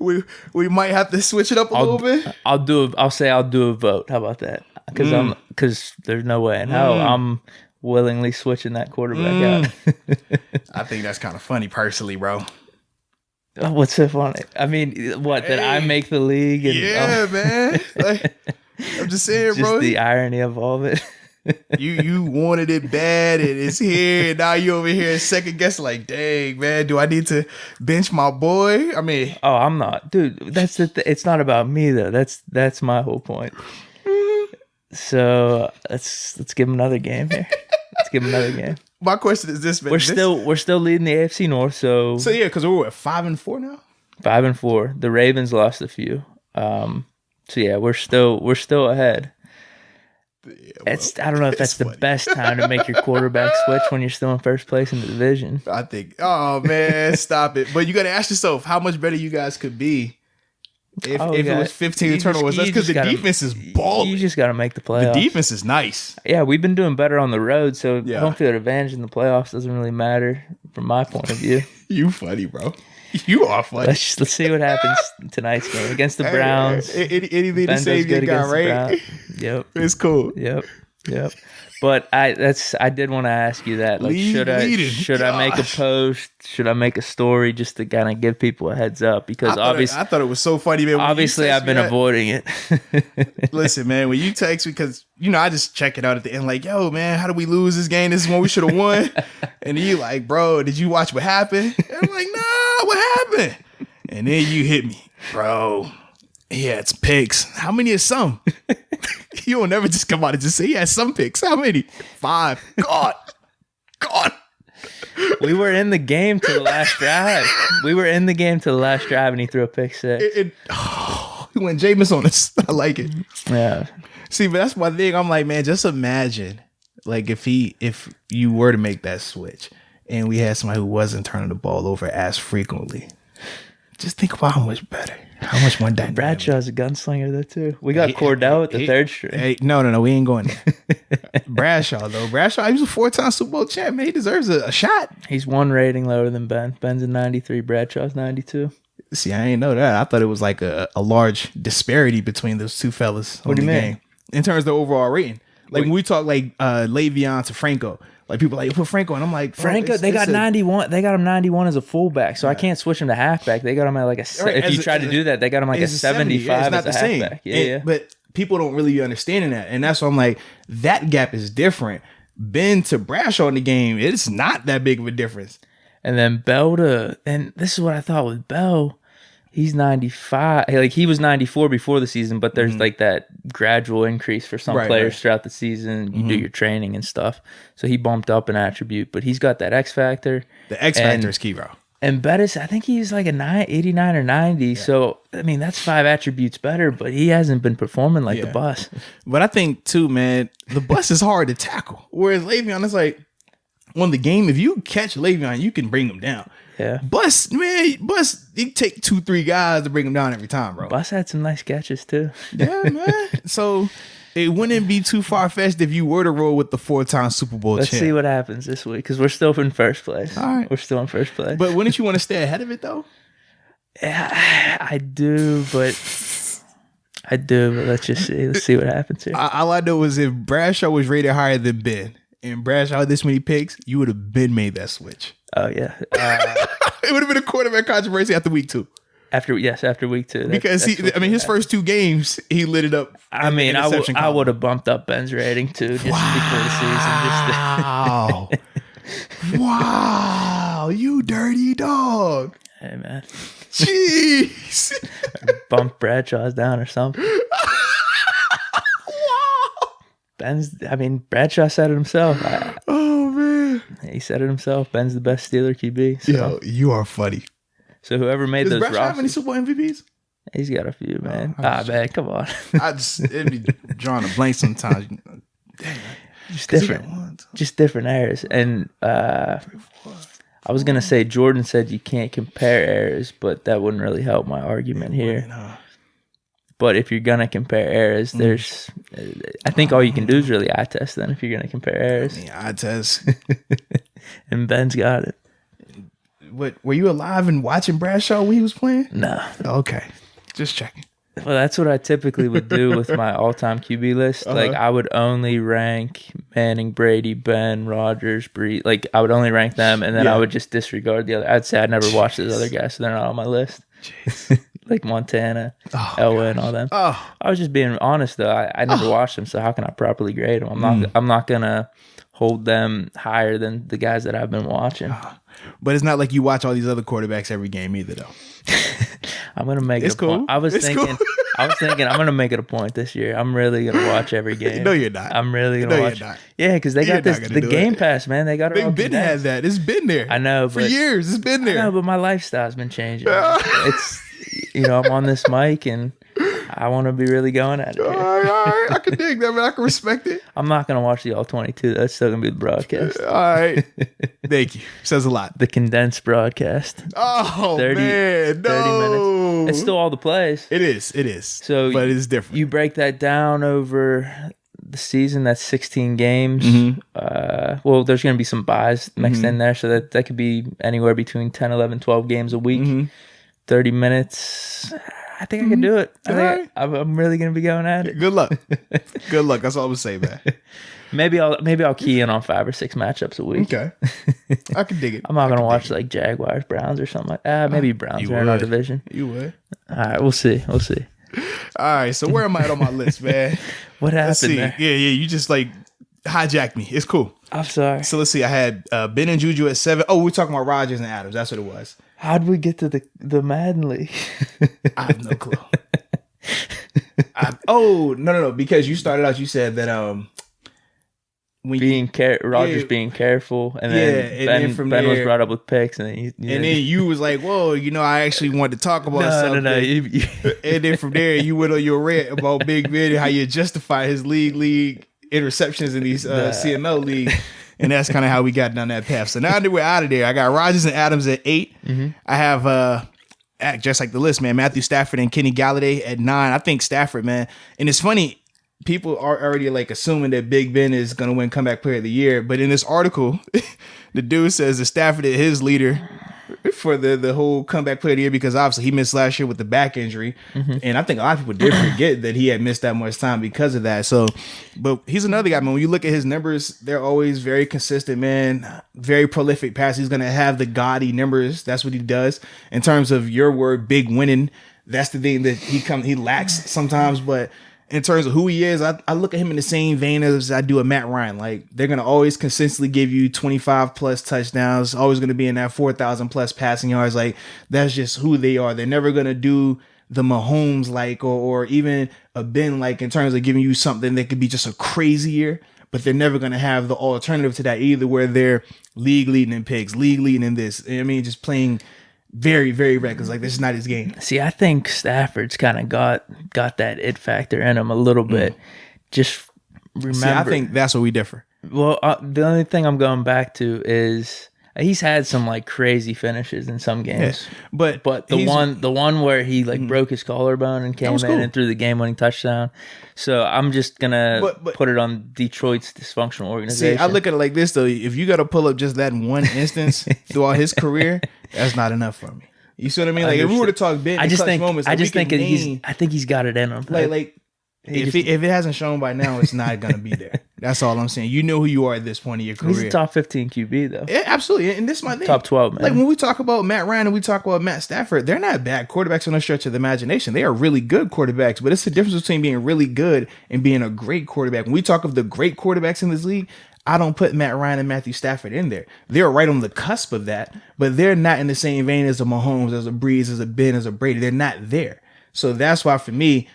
A: We might have to switch it up a little bit.
B: I'll do a vote. How about that? Because there's no way in hell I'm willingly switching that quarterback out.
A: I think that's kind of funny, personally, bro.
B: What's so funny? I mean, that I make the league? And,
A: man. Like, I'm just saying,
B: just
A: bro.
B: The irony of all of it.
A: You wanted it bad, and it's here. And now you over here second guessing, like, dang, man, do I need to bench my boy? I mean,
B: I'm not, dude. That's it's not about me though. That's my whole point. So let's give him another game here. Let's give him another game.
A: My question is this, man.
B: We're still leading the AFC North, so
A: yeah, because we're at 5-4 now.
B: 5-4. The Ravens lost a few. So yeah, we're still ahead. Yeah, well, I don't know if that's the best time to make your quarterback switch when you're still in first place in the division.
A: I think. Oh man, stop it! But you got to ask yourself how much better you guys could be if it was 15 turnovers. That's because the defense is balling.
B: You just got to make the playoffs.
A: The defense is nice.
B: Yeah, we've been doing better on the road, so home field advantage in the playoffs doesn't really matter from my point of view.
A: You funny, bro. You are funny.
B: Let's see what happens tonight's game against the Browns.
A: Anything to save your guy, right?
B: Yep.
A: It's cool.
B: Yep. Yep. But I did want to ask you that. Like, should I make a post? Should I make a story just to kind of give people a heads up? Because obviously,
A: I thought it was so funny, man.
B: Obviously, I've been avoiding it.
A: Listen, man, when you text me, because I just check it out at the end, like, yo, man, how did we lose this game? This is one we should have won. And then you like, bro, did you watch what happened? And I'm like, nah, what happened? And then you hit me, bro. He had some picks. How many is some? You will never just come out and just say he had some picks. How many? 5. God.
B: We were in the game to the last drive. And he threw a pick 6.
A: He went Jameis on us. I like it.
B: Yeah.
A: See, but that's my thing. I'm like, man, just imagine, like, if you were to make that switch and we had somebody who wasn't turning the ball over as frequently. Just think about how much better. How much more dynamic.
B: Bradshaw's a gunslinger, though, too. We got Cordell at the third string.
A: No. We ain't going there. Bradshaw, though. He was a 4-time Super Bowl champ, man. He deserves a shot.
B: He's 1 rating lower than Ben. Ben's a 93. Bradshaw's 92.
A: See, I ain't know that. I thought it was like a large disparity between those two fellas.
B: What do you mean?
A: Game. In terms of the overall rating. Like, when we talk, like, Le'Veon to Franco. Like, people like, put Franco, and I'm like,
B: Franco, they got 91. They got him 91 as a fullback, so I can't switch him to halfback. They got him at like if you try to do that, they got him like a 75 as a halfback. Yeah.
A: But people don't really be understanding that, and that's why I'm like, that gap is different. Ben to Bradshaw in the game, it's not that big of a difference.
B: And then Bell and this is what I thought with Bell. He's 95. Like, he was 94 before the season, but there's like that gradual increase for some players throughout the season. You do your training and stuff. So he bumped up an attribute, but he's got that X factor.
A: The X factor is key, bro.
B: And Bettis, I think he's like a 89 or 90. Yeah. So, I mean, that's 5 attributes better, but he hasn't been performing like the bus.
A: But I think, too, man, the bus is hard to tackle. Whereas Le'Veon, it's like, on the game, if you catch Le'Veon, you can bring him down.
B: Yeah.
A: Bus, you take 2-3 guys to bring him down every time, bro.
B: Bus had some nice catches, too.
A: Yeah, man. So, it wouldn't be too far-fetched if you were to roll with the 4-time Super Bowl champ.
B: Let's see what happens this week, because we're still in first place.
A: All right.
B: We're still in first place.
A: But wouldn't you want to stay ahead of it, though?
B: Yeah, I do, but let's just see. Let's see what happens here.
A: All I know is if Bradshaw was rated higher than Ben, and Bradshaw had this many picks, you would have been made that switch.
B: Oh, yeah.
A: It would have been a quarterback controversy after week 2.
B: After week 2.
A: Because his first 2 games, he lit it up.
B: I would have bumped up Ben's rating too, just before the season.
A: Wow. Wow, you dirty dog.
B: Hey, man.
A: Jeez.
B: Bump Bradshaw's down or something.
A: Wow.
B: Bradshaw said it himself.
A: Oh, man.
B: He said it himself. Ben's the best Steeler QB. So.
A: Yo, you are funny.
B: So whoever made those rosters.
A: Does Bradshaw have any Super Bowl MVPs?
B: He's got a few, man. Man, come on.
A: It'd be drawing a blank sometimes. Dang,
B: just different eras. And I was gonna say Jordan said you can't compare eras, but that wouldn't really help my argument here. But if you're gonna compare eras, I think all you can do is really eye test. Then if you're gonna compare eras,
A: eye test.
B: And Ben's got it.
A: What, were you alive and watching Bradshaw when he was playing?
B: No.
A: Okay. Just checking.
B: Well, that's what I typically would do with my all-time QB list. Like, I would only rank Manning, Brady, Ben, Rodgers, Breed. Like, I would only rank them, and then I would just disregard the other. I'd say I'd never watch those other guys, so they're not on my list. Like Montana, Elway, and all them. I was just being honest, though. I never watched them, so how can I properly grade them? I'm not going to hold them higher than the guys that I've been watching.
A: But it's not like you watch all these other quarterbacks every game either, though.
B: I'm gonna make it a point. I was thinking I'm gonna make it a point this year. I'm really gonna watch every game.
A: No, you're not.
B: I'm really gonna watch. Yeah, because they got the Game Pass, man. They got it.
A: They've been had that. It's been there.
B: I know,
A: for years. It's been there.
B: I know, but my lifestyle's been changing. It's I'm on this mic and I want to be really going at it.
A: All right. I can dig that, man. I can respect it.
B: I'm not going to watch the All-22. That's still going to be the broadcast.
A: All right. Thank you. Says a lot.
B: The condensed broadcast.
A: Oh, 30 man. No.
B: 30 minutes. It's still all the plays.
A: It is. So, but it is different.
B: You break that down over the season, that's 16 games. Well, there's going to be some buys mixed in there, so that could be anywhere between 10, 11, 12 games a week. 30 minutes. I think I can do it.
A: Right.
B: I'm really gonna be going at it.
A: Good luck. Good luck. That's all I'm gonna say, man.
B: Maybe I'll key in on 5 or 6 matchups a week.
A: Okay. I can dig it.
B: I'm not gonna watch like Jaguars, Browns, or something like that. Maybe Browns are in our division.
A: You would.
B: All right, we'll see.
A: All right, so where am I on my list, man?
B: What happened
A: Let's see.
B: there?
A: Yeah, you just like hijacked me. It's cool.
B: I'm sorry.
A: So let's see. I had Ben and Juju at 7. Oh, we're talking about Rodgers and Adams. That's what it was.
B: How'd we get to the Madden League?
A: I have no clue. No. Because you started out, you said that
B: Rodgers being careful, and then Ben was brought up with picks, and then
A: you was like, "Whoa, I actually wanted to talk about something."
B: No.
A: And then from there, you went on your rant about Big Ben and how you justify his league interceptions in these CML league, and that's kind of how we got down that path. So now that we're out of there, I got Rodgers and Adams at 8. Mm-hmm. I have just like the list, man, Matthew Stafford and Kenny Galladay at 9. I think Stafford, man, and it's funny. People are already like assuming that Big Ben is going to win Comeback Player of the Year. But in this article, the dude says that Stafford is his leader for the whole Comeback Player of the Year because obviously he missed last year with the back injury. Mm-hmm. And I think a lot of people did forget that he had missed that much time because of that. So, but he's another guy, man. When you look at his numbers, they're always very consistent, man. Very prolific pass. He's going to have the gaudy numbers. That's what he does. In terms of your word, big winning, that's the thing that he lacks sometimes. But in terms of who he is, I look at him in the same vein as I do a Matt Ryan. Like, they're going to always consistently give you 25 plus touchdowns, always going to be in that 4,000 plus passing yards. Like, that's just who they are. They're never going to do the Mahomes like or even a Ben like in terms of giving you something that could be just a crazy year, but they're never going to have the alternative to that either, where they're league leading in picks, league leading in this. I mean, just playing very, very reckless. Like, this is not his game.
B: See, I think Stafford's kind of got that it factor in him a little bit. Just remember. See,
A: I think that's where we differ.
B: Well, the only thing I'm going back to is he's had some like crazy finishes in some games. Yeah, but the one where he like broke his collarbone and came in and threw the game-winning touchdown. So I'm just gonna put it on Detroit's dysfunctional organization.
A: See, I look at it like this though. If you got to pull up just that one instance throughout his career, that's not enough for me. You see what I mean? Like, if we were to talk big, moments, like,
B: I think he's got it in him.
A: Like if it hasn't shown by now, it's not gonna be there. That's all I'm saying. You know who you are at this point in your career.
B: He's a top 15 QB though.
A: Yeah, absolutely. And this is my thing.
B: Top 12, man.
A: Like, when we talk about Matt Ryan and we talk about Matt Stafford, they're not bad quarterbacks on a stretch of the imagination. They are really good quarterbacks, but it's the difference between being really good and being a great quarterback. When we talk of the great quarterbacks in this league, I don't put Matt Ryan and Matthew Stafford in there. They're right on the cusp of that, but they're not in the same vein as a Mahomes, as a Breeze, as a Ben, as a Brady. They're not there. So that's why for me,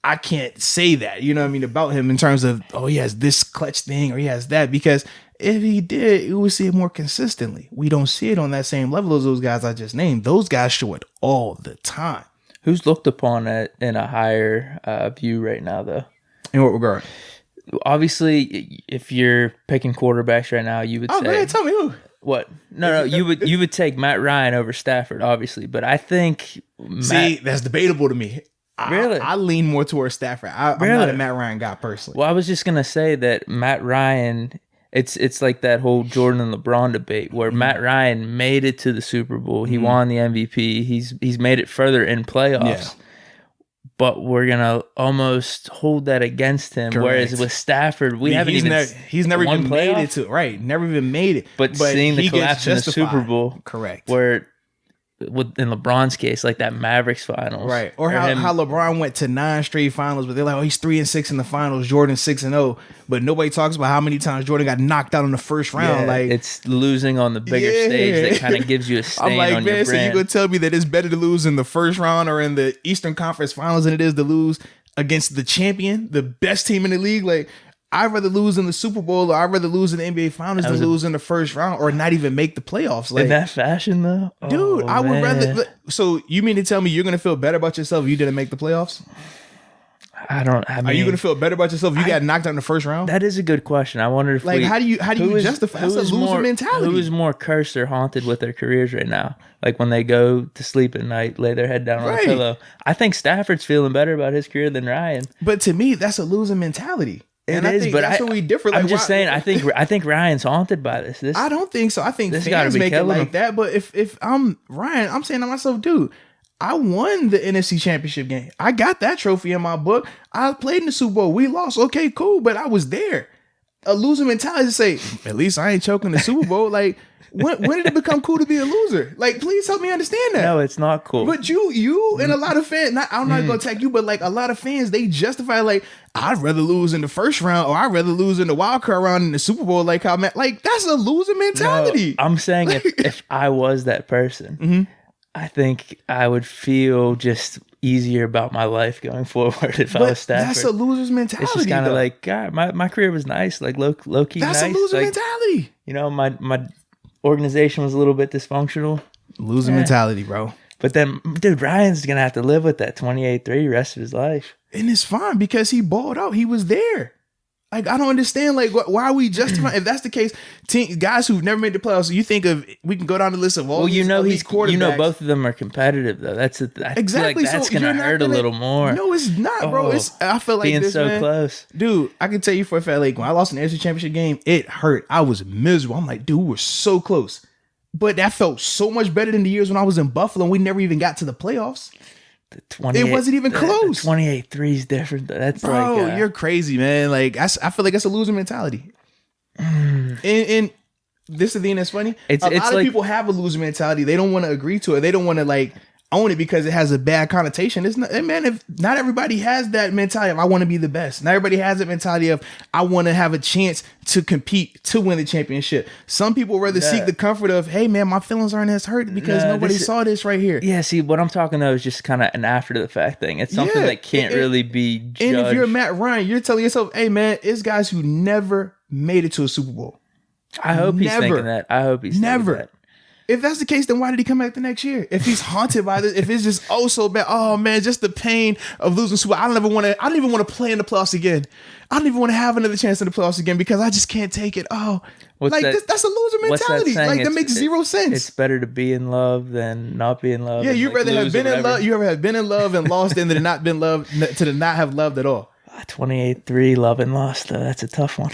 A: I can't say that, you know what I mean, about him in terms of, oh, he has this clutch thing or he has that, because if he did, we would see it more consistently. We don't see it on that same level as those guys I just named. Those guys show it all the time.
B: Who's looked upon it in a higher view right now, though?
A: In what regard?
B: Obviously, if you're picking quarterbacks right now, you would say...
A: Oh, go ahead, tell me who.
B: What? No, you would take Matt Ryan over Stafford, obviously, but I think...
A: See, that's debatable to me.
B: Really?
A: I lean more towards Stafford. I'm not a Matt Ryan guy personally.
B: Well, I was just gonna say that Matt Ryan, it's like that whole Jordan and LeBron debate where Matt Ryan made it to the Super Bowl. He won the MVP. He's made it further in playoffs. Yeah. But we're gonna almost hold that against him. Correct. Whereas with Stafford, he's never
A: even made it to never even made it.
B: But seeing the collapse in the Super Bowl,
A: correct,
B: where in LeBron's case, like that Mavericks finals,
A: right? Or how LeBron went to 9 straight finals, but they're like, oh, he's 3-6 in the finals. Jordan 6-0, but nobody talks about how many times Jordan got knocked out in the first round.
B: Yeah,
A: like,
B: it's losing on the bigger stage that kind of gives you a stain
A: I'm like,
B: on
A: man,
B: your
A: so
B: brand.
A: you gonna tell me that it's better to lose in the first round or in the Eastern Conference Finals than it is to lose against the champion, the best team in the league? Like, I'd rather lose in the Super Bowl or I'd rather lose in the NBA Finals than lose in the first round or not even make the playoffs. Like,
B: in that fashion, though?
A: Dude, I would rather... So you mean to tell me you're going to feel better about yourself if you didn't make the playoffs?
B: Are you
A: going to feel better about yourself if you got knocked out in the first round?
B: That is a good question. I wonder if
A: how do you justify that's a loser mentality?
B: Who is more cursed or haunted with their careers right now? Like when they go to sleep at night, lay their head down on the pillow. I think Stafford's feeling better about his career than Ryan.
A: But to me, that's a losing mentality. And I think that's where we differ. Like,
B: I'm just saying. I think Ryan's haunted by this.
A: I don't think so. I think fans make it like that. But if I'm Ryan, I'm saying to myself, dude, I won the NFC Championship game. I got that trophy in my book. I played in the Super Bowl. We lost. Okay, cool, but I was there. A loser mentality to say, at least I ain't choking the Super Bowl. Like, when did it become cool to be a loser? Like, please help me understand that.
B: No, it's not cool.
A: But you and a lot of fans, I'm not going to attack you, but like a lot of fans, they justify like, I'd rather lose in the first round or I'd rather lose in the wild card round in the Super Bowl. Like, how like that's a loser mentality.
B: No, I'm saying if I was that person, I think I would feel just easier about my life going forward if I was Stafford.
A: That's a loser's mentality.
B: It's just kind of like, God, my career was nice, like low key
A: that's
B: nice.
A: That's a loser
B: like,
A: mentality.
B: You know, my organization was a little bit dysfunctional.
A: Loser mentality, bro.
B: But then, dude, Ryan's going to have to live with that 28-3 rest of his life.
A: And it's fine because he balled out. He was there. Like, I don't understand, like, why are we justifying? If that's the case, guys who've never made the playoffs, you think of, we can go down the list of all these quarterbacks.
B: You know, both of them are competitive, though. I
A: exactly.
B: feel like that's going to hurt a little more.
A: No, it's not, bro. I feel like
B: being
A: this,
B: so
A: man,
B: close.
A: Dude, I can tell you for a fact, like, when I lost an AFC Championship game, it hurt. I was miserable. I'm like, dude, we were so close. But that felt so much better than the years when I was in Buffalo and we never even got to the playoffs. It wasn't even close.
B: 28-3 is different. That's
A: bro, you're crazy, man. Like I feel like that's a loser mentality. And this is the thing that's funny. A lot of people have a loser mentality. They don't want to agree to it. They don't want to like own it because it has a bad connotation. It's not, man. If not everybody has that mentality of I want to be the best. Not everybody has that mentality of I want to have a chance to compete to win the championship. Some people rather seek the comfort of, hey man, my feelings aren't as hurt because nobody saw this right here.
B: Yeah, see, what I'm talking though is just kind of an after the fact thing. It's something that can't really be judged.
A: And if you're Matt Ryan, you're telling yourself, hey man, it's guys who never made it to a Super Bowl.
B: I hope he's thinking that. I hope he's thinking that.
A: If that's the case, then why did he come back the next year? If he's haunted by this, if it's just so bad, oh man, just the pain of losing Super Bowl. I don't even want to play in the playoffs again. I don't even want to have another chance in the playoffs again because I just can't take it. Oh, that's a loser mentality. Like that makes zero sense.
B: It's better to be in love than not be in love.
A: Yeah, you'd rather have been in love. You ever have been in love and lost than to not been loved, to not have loved at all.
B: 28-3 love and lost though. That's a tough one.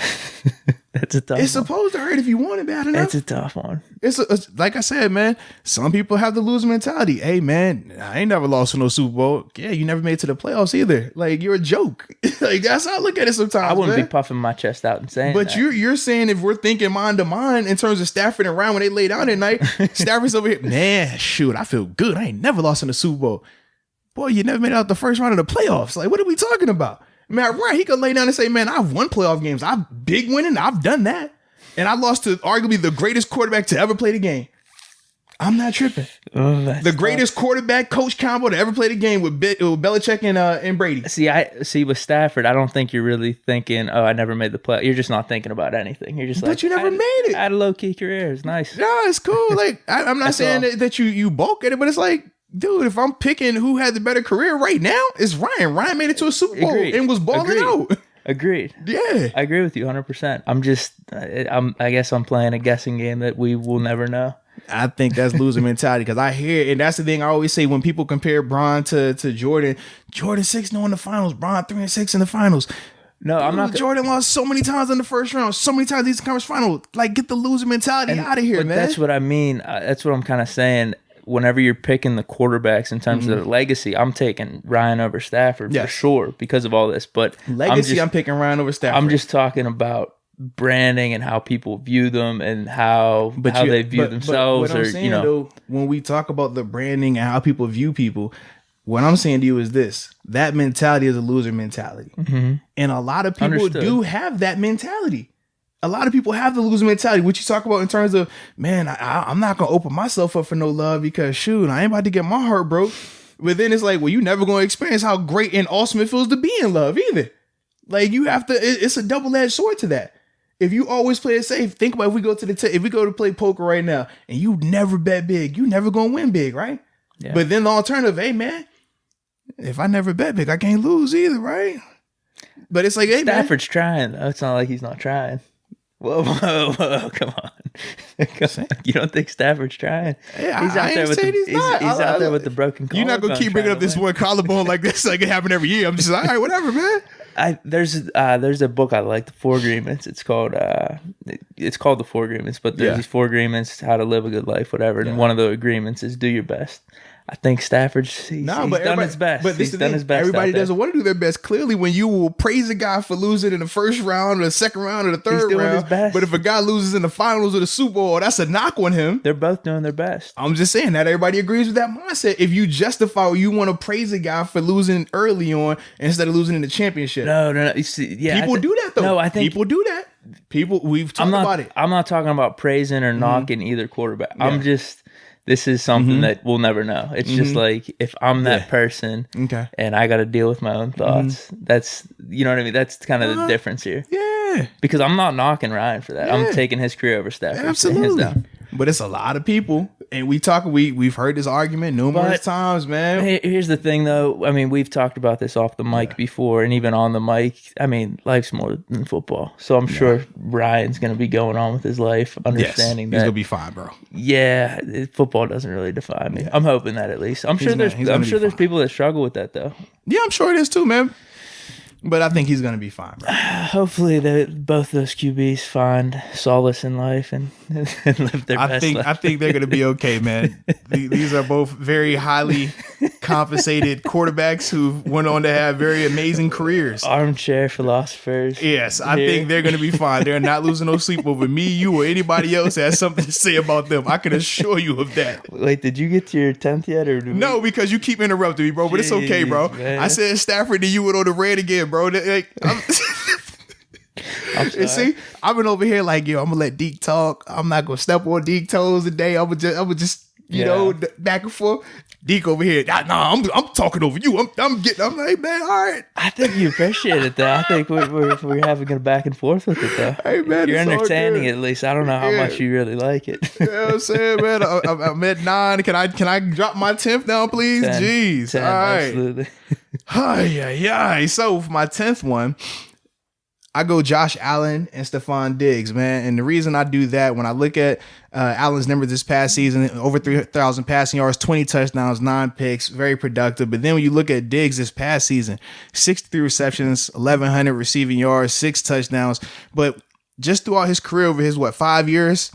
A: It's supposed to hurt if you want it bad enough.
B: It's a tough one.
A: It's like I said, man. Some people have the loser mentality. Hey, man, I ain't never lost to no Super Bowl. Yeah, you never made it to the playoffs either. Like you're a joke. Like that's how I look at it sometimes.
B: I wouldn't be puffing my chest out and saying.
A: But
B: that.
A: you're saying if we're thinking mind to mind in terms of Stafford and Ryan when they lay down at night, Stafford's over here. Man, shoot, I feel good. I ain't never lost in the Super Bowl. Boy, you never made it out the first round of the playoffs. Like what are we talking about? Man, right? He could lay down and say, man, I've won playoff games. I've big winning. I've done that. And I lost to arguably the greatest quarterback to ever play the game. I'm not tripping. The greatest quarterback coach combo to ever play the game with Belichick and Brady.
B: See with Stafford, I don't think you're really thinking, oh, I never made the play. You're just not thinking about anything. You're just
A: but you never made it.
B: I had a low key career. It's nice.
A: No, it's cool. Like I'm not saying that you bulk at it, but it's like, dude, if I'm picking who had the better career right now, it's Ryan. Ryan made it to a Super Bowl and was balling out.
B: Agreed.
A: Yeah.
B: I agree with you 100%. I guess I'm playing a guessing game that we will never know.
A: I think that's loser mentality because I hear, and that's the thing I always say when people compare Bron to Jordan. Jordan 6-0 in the finals, Bron 3-6 in the finals.
B: No, I'm not.
A: Jordan lost so many times in the first round, so many times in the conference final. Like, get the loser mentality out of here, man.
B: That's what I mean. That's what I'm kind of saying. Whenever you're picking the quarterbacks in terms of their legacy, I'm taking Ryan over Stafford for sure because of all this. But
A: legacy, I'm picking Ryan over Stafford.
B: I'm just talking about branding and how people view them and how they view themselves.
A: But what I'm saying, though, when we talk about the branding and how people view people, what I'm saying to you is this: that mentality is a loser mentality, and a lot of people do have that mentality. A lot of people have the loser mentality, which you talk about in terms of, man, I'm not going to open myself up for no love because, shoot, I ain't about to get my heart broke. But then it's like, well, you never going to experience how great and awesome it feels to be in love either. Like, you have to, it's a double-edged sword to that. If you always play it safe, think about if we go to play poker right now and you never bet big, you never going to win big, right? Yeah. But then the alternative, hey, man, if I never bet big, I can't lose either, right? But it's like, hey,
B: Stafford's trying, though. It's not like he's not trying. Whoa, come on. You don't think Stafford's trying?
A: Yeah, he's out there with
B: he's out there with the broken collarbone.
A: You're not going to keep bringing up this one collarbone like this like it happened every year. I'm just like, all right, whatever, man.
B: There's a book I like, The Four Agreements. It's called The Four Agreements, but there's these 4 agreements, how to live a good life, whatever. And one of the agreements is do your best. I think Stafford's he's done his best.
A: But
B: he's done his best.
A: Everybody doesn't want to do their best. Clearly, when you will praise a guy for losing in the first round or the second round or the third round, his best. But if a guy loses in the finals of the Super Bowl, that's a knock on him.
B: They're both doing their best.
A: I'm just saying that everybody agrees with that mindset. If you justify or you want to praise a guy for losing early on instead of losing in the championship.
B: No. You see,
A: people do that though.
B: No, I think
A: people do that. We've talked about it.
B: I'm not talking about praising or knocking either quarterback. Yeah. This is something that we'll never know. It's just like, if I'm that person and I got to deal with my own thoughts, that's, you know what I mean? That's kind of the difference here.
A: Yeah.
B: Because I'm not knocking Ryan for that. Yeah. I'm taking his career over Stafford.
A: Absolutely. But it's a lot of people. And we've heard this argument numerous times, man.
B: Here's the thing, though. I mean, we've talked about this off the mic before, and even on the mic. I mean, life's more than football. So I'm sure Ryan's going to be going on with his life, understanding that.
A: He's going to be fine, bro.
B: Yeah, football doesn't really define me. Yeah. I'm hoping that at least. I'm sure there's people that struggle with that, though.
A: Yeah, I'm sure it is too, man. But I think he's going to be fine, bro.
B: Hopefully, both those QBs find solace in life and live their best life.
A: I think they're going to be okay, man. These are both very highly compensated quarterbacks who went on to have very amazing careers.
B: Armchair philosophers.
A: Yes, I think they're going to be fine. They're not losing no sleep over me, you, or anybody else that has something to say about them. I can assure you of that.
B: Wait, did you get to your 10th yet?
A: No, because you keep interrupting me, bro. But it's okay, bro. Man. I said Stafford, and you went on the red again, bro. Like, see, I've been over here like, yo, I'm gonna let Deke talk. I'm not gonna step on Deke toes today. I'm gonna just you know, back and forth. Deke over here, I'm talking over you. I'm like, man, all right.
B: I think you appreciate it, though. I think we're having a back and forth with it, though.
A: Hey, man,
B: you're entertaining it, at least. I don't know how much you really like it.
A: You know what I'm saying, man? I'm at 9. Can I drop my 10th down, please?
B: 10,
A: Jeez.
B: 10,
A: all right.
B: Absolutely.
A: Hi. So for my 10th one, I go Josh Allen and Stephon Diggs, man. And the reason I do that, when I look at Allen's numbers this past season, over 3,000 passing yards, 20 touchdowns, 9 picks, very productive. But then when you look at Diggs this past season, 63 receptions, 1,100 receiving yards, 6 touchdowns. But just throughout his career over his, 5 years,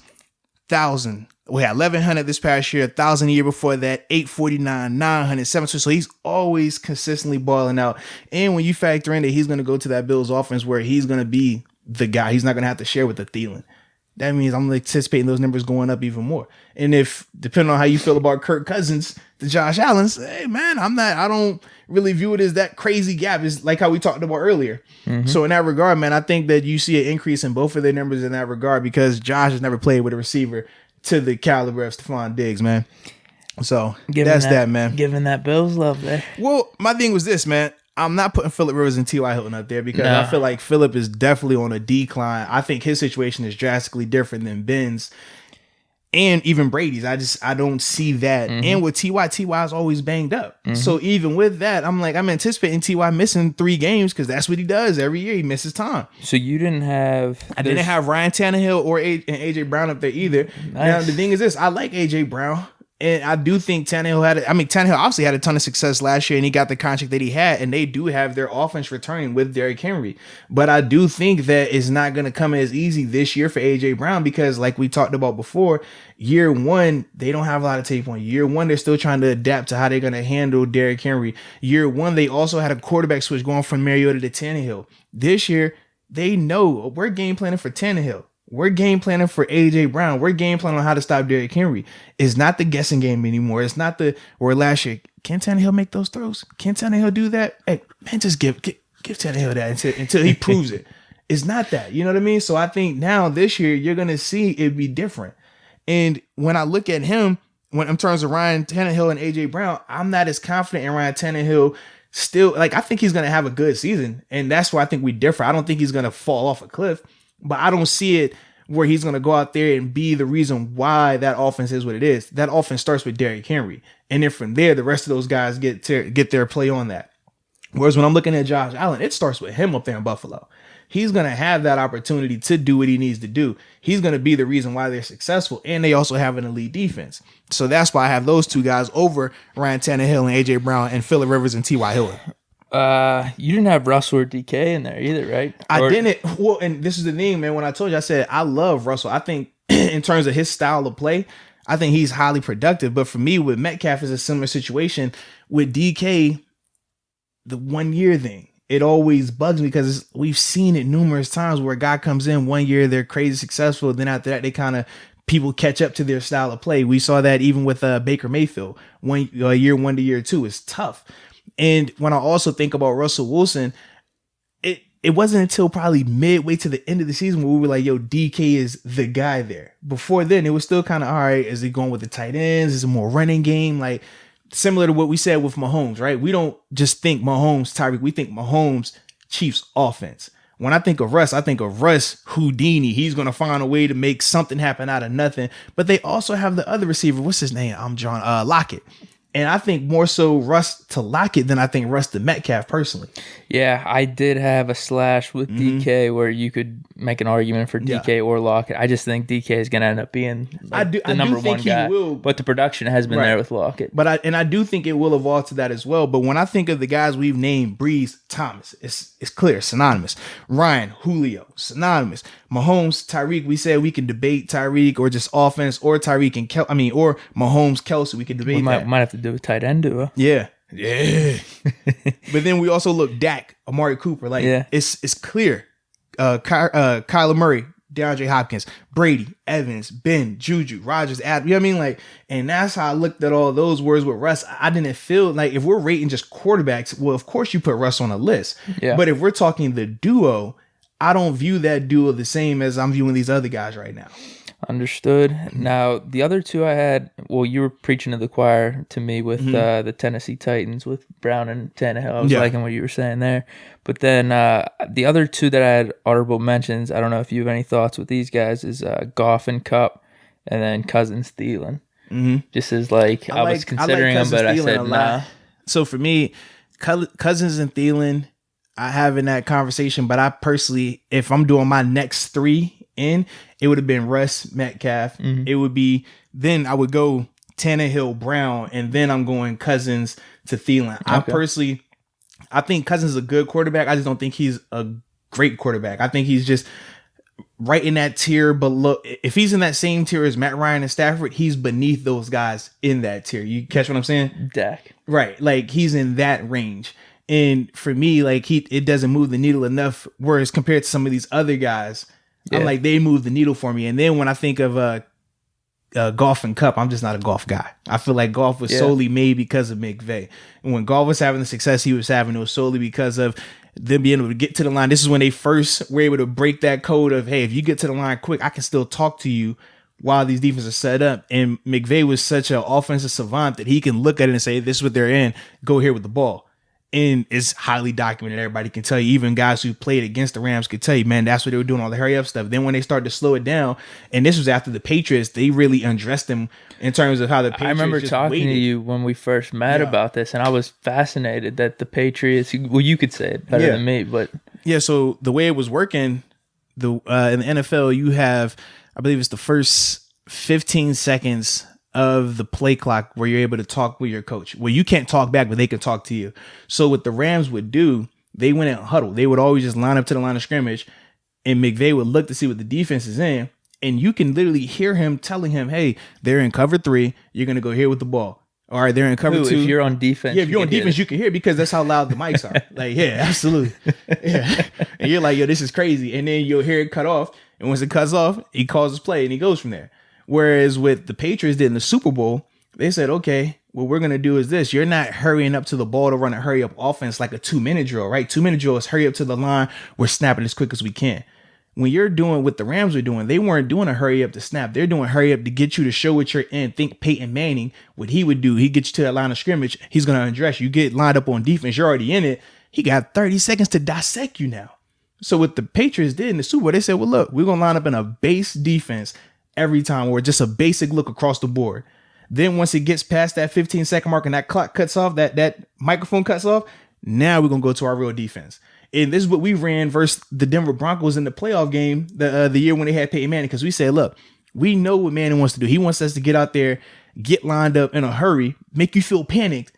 A: 1,000. We had 1,100 this past year, 1,000 a year before that, 849, 900, 700. So he's always consistently balling out. And when you factor in that he's going to go to that Bills offense where he's going to be the guy, he's not going to have to share with the Thielen. That means I'm anticipating those numbers going up even more. And if, depending on how you feel about Kirk Cousins to Josh Allen's, hey man, I don't really view it as that crazy gap. It's like how we talked about earlier. Mm-hmm. So in that regard, man, I think that you see an increase in both of their numbers in that regard because Josh has never played with a receiver to the caliber of Stephon Diggs, man. So that's that, man.
B: Giving that Bills love there.
A: Well, my thing was this, man. I'm not putting Phillip Rivers and T.Y. Hilton up there because I feel like Phillip is definitely on a decline. I think his situation is drastically different than Ben's and even Brady's. I don't see that. Mm-hmm. And with T.Y. is always banged up. Mm-hmm. So even with that, I'm anticipating T.Y. missing 3 games because that's what he does every year. He misses time.
B: So you didn't have...
A: I didn't have Ryan Tannehill or A.J. Brown up there either. Nice. Now, the thing is this. I like A.J. Brown. And I do think Tannehill Tannehill obviously had a ton of success last year and he got the contract that he had, and they do have their offense returning with Derrick Henry. But I do think that it's not going to come as easy this year for AJ Brown because like we talked about before, year one, they don't have a lot of tape on. Year one, they're still trying to adapt to how they're going to handle Derrick Henry. Year one, they also had a quarterback switch going from Mariota to Tannehill. This year, they know we're game planning for Tannehill. We're game planning for A.J. Brown. We're game planning on how to stop Derrick Henry. It's not the guessing game anymore. It's not where last year, can Tannehill make those throws? Can Tannehill do that? Hey, man, just give Tannehill that until he proves it. It's not that. You know what I mean? So I think now this year, you're going to see it be different. And when I look at him, in terms of Ryan Tannehill and A.J. Brown, I'm not as confident in Ryan Tannehill still. Like, I think he's going to have a good season. And that's why I think we differ. I don't think he's going to fall off a cliff. But I don't see it where he's going to go out there and be the reason why that offense is what it is. That offense starts with Derrick Henry. And then from there, the rest of those guys get their play on that. Whereas when I'm looking at Josh Allen, it starts with him up there in Buffalo. He's going to have that opportunity to do what he needs to do. He's going to be the reason why they're successful. And they also have an elite defense. So that's why I have those 2 guys over Ryan Tannehill and A.J. Brown and Phillip Rivers and T.Y. Hilton.
B: You didn't have Russell or Deke in there either, right?
A: I didn't. Well, and this is the thing, man. When I told you, I said I love Russell. I think in terms of his style of play, I think he's highly productive. But for me, with Metcalf, is a similar situation with DK. The 1 year thing, it always bugs me because we've seen it numerous times where a guy comes in 1 year, they're crazy successful. Then after that, they kind of people catch up to their style of play. We saw that even with Baker Mayfield, year 1 to year 2 is tough. And when I also think about Russell Wilson, it wasn't until probably midway to the end of the season where we were like, yo, DK is the guy there. Before then, it was still kind of, all right, is he going with the tight ends? Is it more running game? Like, similar to what we said with Mahomes, right? We don't just think Mahomes, Tyreek. We think Mahomes, Chiefs offense. When I think of Russ Houdini. He's going to find a way to make something happen out of nothing. But they also have the other receiver. What's his name? I'm John Lockett. And I think more so Russ to Lockett than I think Russ to Metcalf personally.
B: Yeah, I did have a slash with DK where you could make an argument for DK or Lockett. I just think DK is going to end up being the number one guy. But the production has been there with Lockett.
A: But I do think it will evolve to that as well. But when I think of the guys we've named, Breeze, Thomas, it's clear, synonymous. Ryan, Julio, synonymous. Mahomes, Tyreek, we said we can debate Tyreek or just offense or Tyreek and or Mahomes, Kelsey. We can debate that.
B: Might have to do a tight end duo.
A: Yeah. But then we also look Dak, Amari Cooper. Like it's clear. Kyler Murray, DeAndre Hopkins, Brady, Evans, Ben, Juju, Rodgers, Adam. You know what I mean? Like, and that's how I looked at all those words with Russ. I didn't feel like if we're rating just quarterbacks, well, of course you put Russ on a list. Yeah. But if we're talking the duo, I don't view that duo the same as I'm viewing these other guys right now.
B: Understood. Now, the other two I had, well, you were preaching to the choir to me with the Tennessee Titans with Brown and Tannehill. I was liking what you were saying there. But then the other two that I had honorable mentions, I don't know if you have any thoughts with these guys, is Goff and Kupp, and then Cousins, Thielen. Just as like, I was considering them, but I said nah.
A: So for me, Cousins and Thielen, I have in that conversation, but I personally, if I'm doing my next three in, it would have been Russ, Metcalf. It would be, then I would go Tannehill, Brown, and then I'm going Cousins to Thielen. Okay. I think Cousins is a good quarterback. I just don't think he's a great quarterback. I think he's just right in that tier below. If he's in that same tier as Matt Ryan and Stafford, he's beneath those guys in that tier. You catch what I'm saying?
B: Dak.
A: Right. Like he's in that range. And for me, like it doesn't move the needle enough. Whereas compared to some of these other guys, I'm like, they move the needle for me. And then when I think of Goff and Kupp, I'm just not a Goff guy. I feel like Goff was solely made because of McVay. And when Goff was having the success he was having, it was solely because of them being able to get to the line. This is when they first were able to break that code of, hey, if you get to the line quick, I can still talk to you while these defenses are set up. And McVay was such an offensive savant that he can look at it and say, this is what they're in, go here with the ball. And it's highly documented. Everybody can tell you, even guys who played against the Rams could tell you, man, that's what they were doing, all the hurry up stuff. Then when they started to slow it down, and this was after the Patriots, they really undressed them in terms of how the Patriots
B: I remember just talking to you when we first met about this, and I was fascinated that the Patriots, well, you could say it better than me, but.
A: Yeah, so the way it was working, in the NFL, you have, I believe it's the first 15 seconds of the play clock where you're able to talk with your coach. Well, you can't talk back, but they can talk to you. So what the Rams would do, they went in huddle. They would always just line up to the line of scrimmage, and McVay would look to see what the defense is in. And you can literally hear him telling him, hey, they're in cover 3. You're going to go here with the ball. All right, they're in cover 2.
B: If you're on defense.
A: Yeah, if you're on defense, you can hear because that's how loud the mics are. Like, yeah, absolutely. Yeah. And you're like, yo, this is crazy. And then you'll hear it cut off. And once it cuts off, he calls his play and he goes from there. Whereas with the Patriots did in the Super Bowl, they said, okay, what we're going to do is this. You're not hurrying up to the ball to run a hurry up offense like a 2-minute drill, right? 2-minute drill is hurry up to the line. We're snapping as quick as we can. When you're doing what the Rams were doing, they weren't doing a hurry up to snap. They're doing hurry up to get you to show what you're in. Think Peyton Manning, what he would do. He gets you to that line of scrimmage. He's going to undress you. Get lined up on defense. You're already in it. He got 30 seconds to dissect you now. So what the Patriots did in the Super Bowl, they said, well, look, we're going to line up in a base defense every time, or just a basic look across the board. Then once it gets past that 15-second mark and that clock cuts off, that microphone cuts off, now we're going to go to our real defense. And this is what we ran versus the Denver Broncos in the playoff game the year when they had Peyton Manning, because we said, look, we know what Manning wants to do. He wants us to get out there, get lined up in a hurry, make you feel panicked,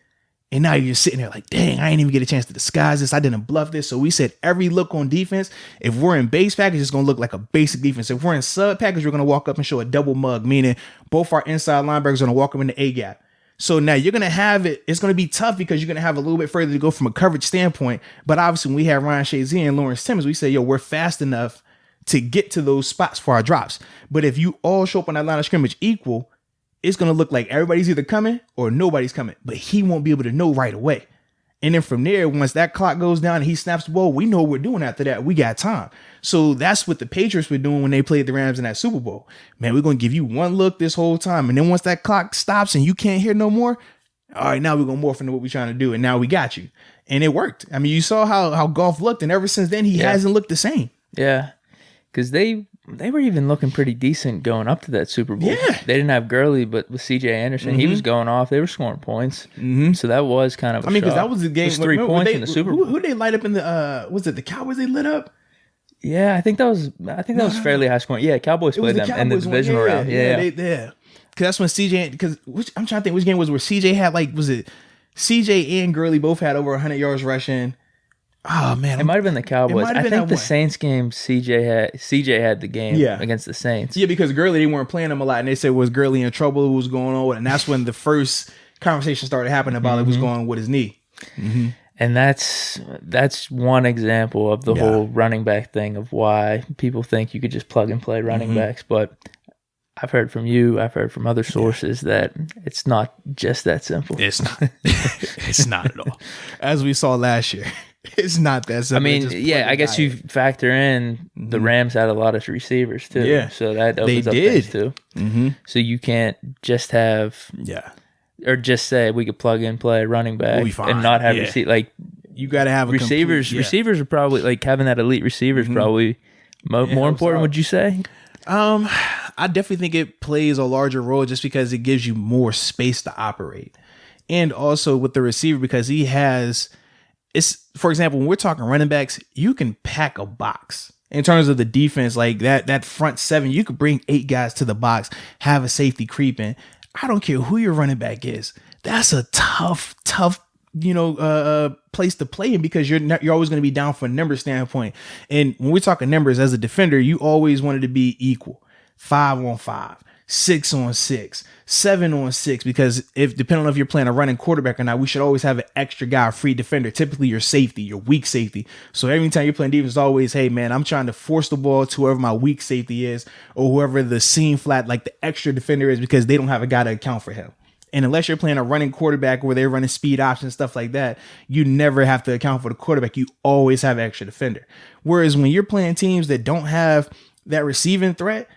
A: And now you're sitting there like, dang, I ain't even get a chance to disguise this. I didn't bluff this. So we said every look on defense, if we're in base package, it's going to look like a basic defense. If we're in sub package, we're going to walk up and show a double mug, meaning both our inside linebackers are going to walk up in the A gap. So now you're going to have it. It's going to be tough because you're going to have a little bit further to go from a coverage standpoint. But obviously, when we have Ryan Shazier and Lawrence Timmons, we say, yo, we're fast enough to get to those spots for our drops. But if you all show up on that line of scrimmage equal, it's going to look like everybody's either coming or nobody's coming. But he won't be able to know right away. And then from there, once that clock goes down and he snaps the ball, we know what we're doing after that. We got time. So that's what the Patriots were doing when they played the Rams in that Super Bowl. Man, we're going to give you one look this whole time. And then once that clock stops and you can't hear no more, all right, now we're going to morph into what we're trying to do. And now we got you. And it worked. I mean, you saw how Goff looked. And ever since then, he hasn't looked the same.
B: Yeah. Because they were even looking pretty decent going up to that Super Bowl.
A: Yeah.
B: They didn't have Gurley, but with C.J. Anderson, he was going off. They were scoring points. So that was kind of a
A: because that was the game.
B: It was 3 points in the Super Bowl.
A: Who they light up in the, was it the Cowboys they lit up?
B: Yeah, I think that was fairly high scoring. Yeah, Cowboys played them in the divisional round. Yeah.
A: Because that's when C.J., I'm trying to think which game was where C.J. had was it C.J. and Gurley both had over 100 yards rushing. Oh man,
B: it might have been the Cowboys. I think the Saints game, CJ had the game against the Saints.
A: Yeah, because Gurley, they weren't playing him a lot, and they said, was Gurley in trouble? What was going on? And that's when the first conversation started happening about what was going on with his knee.
B: And that's one example of the whole running back thing of why people think you could just plug and play running backs. But I've heard from you, I've heard from other sources that it's not just that simple.
A: It's not. It's not at all. As we saw last year. It's not that simple.
B: I mean, I guess you factor in the Rams had a lot of receivers too. Yeah. So that opens up things too. So you can't just have or just say we could plug in play running back and not have receive like
A: you got to have
B: receivers. Receivers are probably like having that elite receiver is probably more important. Would you say?
A: I definitely think it plays a larger role just because it gives you more space to operate, and also with the receiver because he has. For example, when we're talking running backs, you can pack a box in terms of the defense, like that front seven. You could bring 8 guys to the box, have a safety creeping. I don't care who your running back is. That's a tough, place to play in because you're always going to be down from a number standpoint. And when we're talking numbers as a defender, you always wanted to be equal, 5-on-5. 6-on-6, 7-on-6, because depending on if you're playing a running quarterback or not, we should always have an extra guy, a free defender, typically your safety, your weak safety. So every time you're playing defense, it's always, hey man, I'm trying to force the ball to whoever my weak safety is or whoever the seam flat, like the extra defender is, because they don't have a guy to account for him. And unless you're playing a running quarterback where they're running speed options, stuff like that, you never have to account for the quarterback. You always have an extra defender. Whereas when you're playing teams that don't have that receiving threat,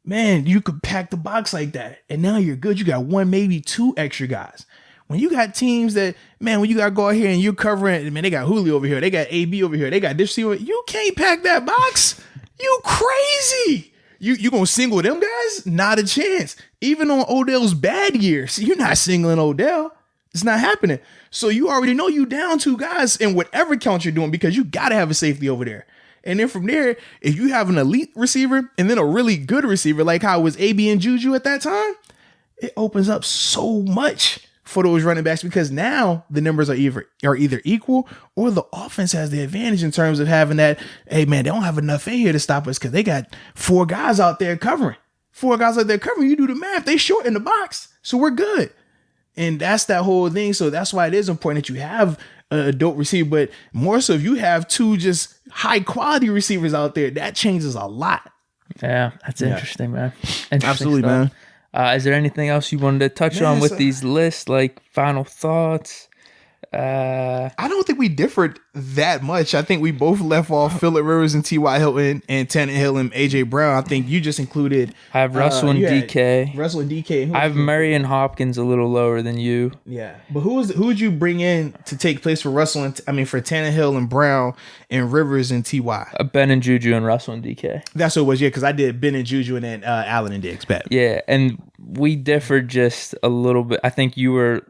A: man, you could pack the box like that. And now you're good. You got 1, maybe 2 extra guys. When you got teams that, man, when you got to go out here and you're covering, man, they got Julio over here. They got AB over here. They got this receiver. You can't pack that box. You crazy. You going to single them guys? Not a chance. Even on Odell's bad years, you're not singling Odell. It's not happening. So you already know you down 2 guys in whatever count you're doing because you got to have a safety over there. And then from there, if you have an elite receiver and then a really good receiver, like how it was AB and Juju at that time, it opens up so much for those running backs because now the numbers are either equal or the offense has the advantage in terms of having that, hey man, they don't have enough in here to stop us because they got 4 guys out there covering. 4 guys out there covering. You do the math, they short in the box. So we're good. And that's that whole thing. So that's why it is important that you have a dope receiver, but more so if you have 2 just high quality receivers out there, that changes a lot.
B: Yeah, that's interesting, man. Interesting
A: Absolutely,
B: stuff.
A: man.
B: Is there anything else you wanted to touch on with these lists, like final thoughts?
A: I don't think we differed that much. I think we both left off Phillip Rivers and T.Y. Hilton and Tannehill and A.J. Brown. I think you just included...
B: I have Russell and DK.
A: Russell and DK.
B: I have Murray and Hopkins a little lower than you.
A: Yeah. But who would you bring in to take place for for Tannehill and Brown and Rivers and T.Y.?
B: Ben and Juju and Russell and DK.
A: That's what it was, because I did Ben and Juju and then Allen and Diggs.
B: Yeah, and we differed just a little bit. I think you were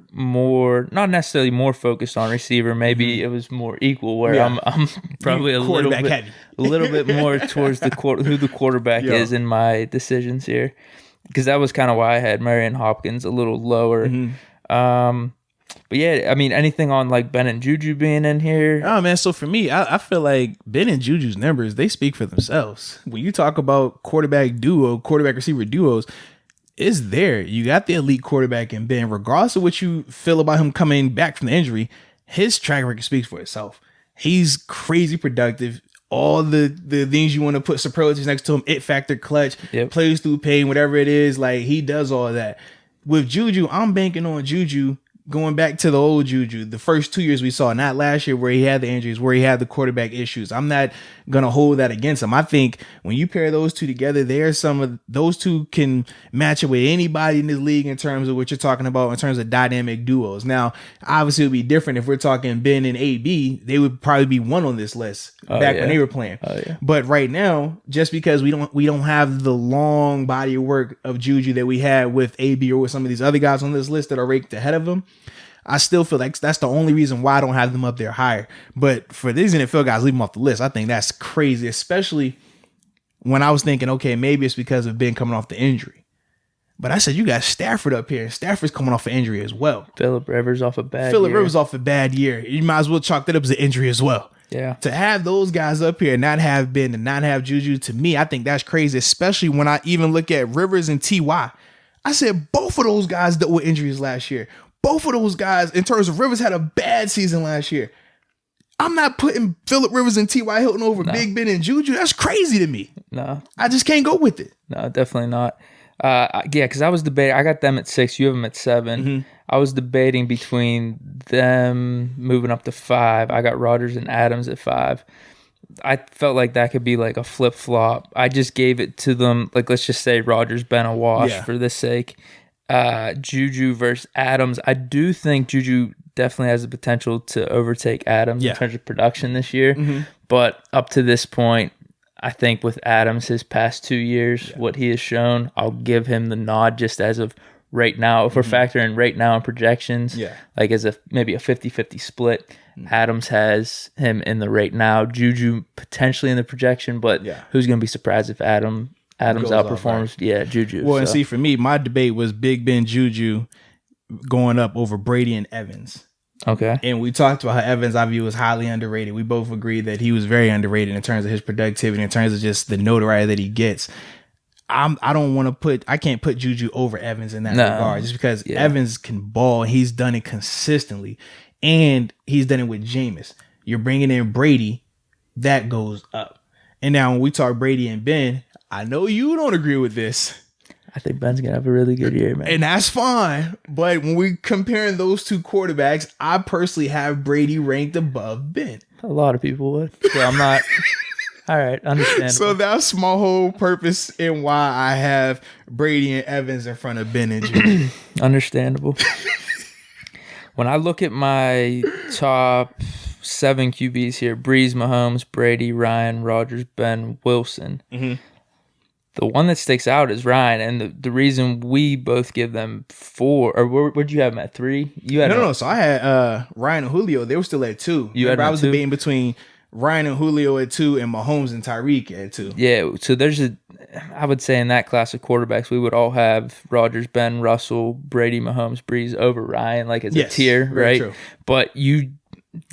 B: not necessarily more focused on receiver. Maybe it was more equal, where I'm probably a little bit more towards who the quarterback is in my decisions here, because that was kind of why I had Murray and Hopkins a little lower. But yeah, I mean, anything on like Ben and Juju being in here?
A: Oh man, so for me, I feel like Ben and Juju's numbers, they speak for themselves. When you talk about quarterback receiver duos, it's there. You got the elite quarterback in Ben. Regardless of what you feel about him coming back from the injury, his track record speaks for itself. He's crazy productive. All the things you want to put superlatives next to him, it factor, clutch, plays through pain, whatever it is, like he does all of that. With Juju, I'm banking on Juju going back to the old Juju, the first 2 years we saw, not last year where he had the injuries, where he had the quarterback issues. I'm not going to hold that against him. I think when you pair those two together, those two can match up with anybody in this league in terms of what you're talking about in terms of dynamic duos. Now, obviously it would be different if we're talking Ben and AB. They would probably be one on this list when they were playing. But right now, just because we don't have the long body of work of Juju that we had with AB or with some of these other guys on this list that are ranked ahead of him, I still feel like that's the only reason why I don't have them up there higher. But for these NFL guys, leave them off the list. I think that's crazy, especially when I was thinking, okay, maybe it's because of Ben coming off the injury. But I said, you got Stafford up here. Stafford's coming off an injury as well.
B: Phillip Rivers off a bad year.
A: You might as well chalk that up as an injury as well.
B: Yeah.
A: To have those guys up here and not have Ben and not have Juju, to me, I think that's crazy, especially when I even look at Rivers and T.Y. I said both of those guys dealt with injuries last year. Both of those guys, in terms of Rivers, had a bad season last year. I'm not putting Phillip Rivers and T.Y. Hilton over Big Ben and Juju. That's crazy to me.
B: No.
A: I just can't go with it.
B: No, definitely not. Because I was debating. I got them at 6. You have them at 7. Mm-hmm. I was debating between them moving up to 5. I got Rodgers and Adams at 5. I felt like that could be like a flip-flop. I just gave it to them. Like, let's just say Rodgers been a wash for this sake. Juju versus Adams. I do think Juju definitely has the potential to overtake Adams in terms of production this year. Mm-hmm. But up to this point, I think with Adams, his past 2 years, what he has shown, I'll give him the nod just as of right now. If we're factoring right now in projections, like as maybe a 50-50 split, Adams has him in the right now. Juju potentially in the projection, but who's going to be surprised if Adams outperforms Juju.
A: Well, and see, for me, my debate was Big Ben Juju going up over Brady and Evans.
B: Okay.
A: And we talked about how Evans, I view, was highly underrated. We both agreed that he was very underrated in terms of his productivity, in terms of just the notoriety that he gets. I can't put Juju over Evans in that regard, just because Evans can ball. He's done it consistently, and he's done it with Jameis. You're bringing in Brady, that goes up. And now when we talk Brady and Ben, I know you don't agree with this.
B: I think Ben's going to have a really good year, man.
A: And that's fine. But when we comparing those two quarterbacks, I personally have Brady ranked above Ben.
B: A lot of people would. So I'm not. All right, understandable.
A: So that's my whole purpose in why I have Brady and Evans in front of Ben and Juju.
B: Understandable. When I look at my top 7 QBs here, Breeze, Mahomes, Brady, Ryan, Rodgers, Ben, Wilson. Mm-hmm. The one that sticks out is Ryan, and the reason we both give them 4, or where'd you have them at 3? You had
A: no. So I had Ryan and Julio. They were still at 2. I was debating between Ryan and Julio at 2 and Mahomes and Tyreek at 2.
B: Yeah, so I would say in that class of quarterbacks, we would all have Rodgers, Ben, Russell, Brady, Mahomes, Breeze over Ryan, like as a tier, right? True. But you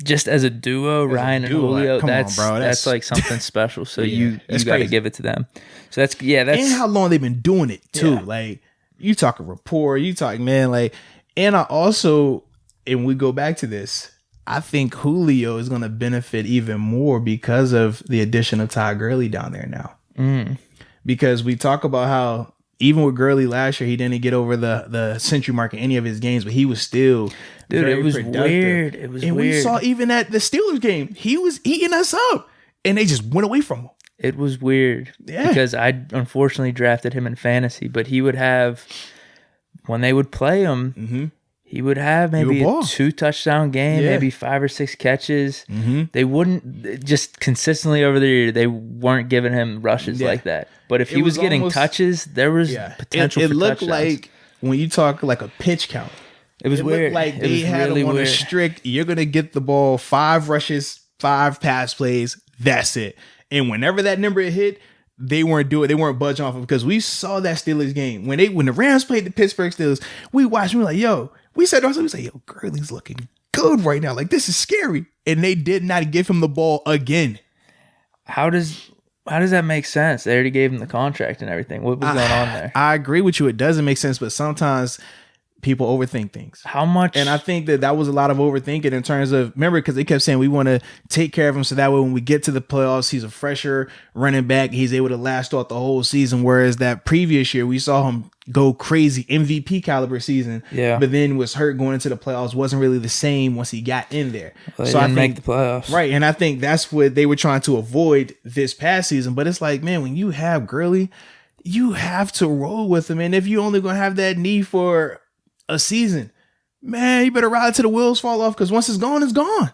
B: just as a duo, Ryan and Julio, that's like something special. So you got to give it to them. So that's
A: and how long they've been doing it too. Yeah. Like you talking rapport, you talking and I also, and we go back to this, I think Julio is going to benefit even more because of the addition of Todd Gurley down there now. Because we talk about how even with Gurley last year, he didn't get over the century mark in any of his games, but he was still very productive.
B: Weird. It was
A: and
B: weird.
A: We saw even at the Steelers game, he was eating us up, and they just went away from him.
B: It was weird because I unfortunately drafted him in fantasy, but he would have, when they would play him, he would have maybe a 2 touchdown game, maybe 5 or 6 catches. They wouldn't just consistently over the year. They weren't giving him rushes like that. But if he was getting touches, there was potential for touchdowns. It looked
A: like when you talk like a pitch count.
B: It was weird.
A: Looked like they had him on a strict. You're gonna get the ball 5 rushes, 5 pass plays. That's it. And whenever that number hit, they weren't budging off of, because we saw that Steelers game when the Rams played the Pittsburgh Steelers. We watched. We were like, yo. We said to ourselves, we said, yo, Gurley's looking good right now. Like, this is scary. And they did not give him the ball again.
B: How does that make sense? They already gave him the contract and everything. What was going on there?
A: I agree with you. It doesn't make sense, but sometimes people overthink things.
B: How much?
A: And I think that was a lot of overthinking in terms of, remember, because they kept saying we want to take care of him so that way when we get to the playoffs, he's a fresher running back. He's able to last throughout the whole season. Whereas that previous year, we saw him go crazy, MVP caliber season.
B: Yeah.
A: But then was hurt going into the playoffs. Wasn't really the same once he got in there.
B: Well, so I think, make the playoffs.
A: Right. And I think that's what they were trying to avoid this past season. But it's like, man, when you have Gurley, you have to roll with him. And if you only going to have that knee for a season, man, you better ride till the wheels fall off, because once it's gone, it's gone.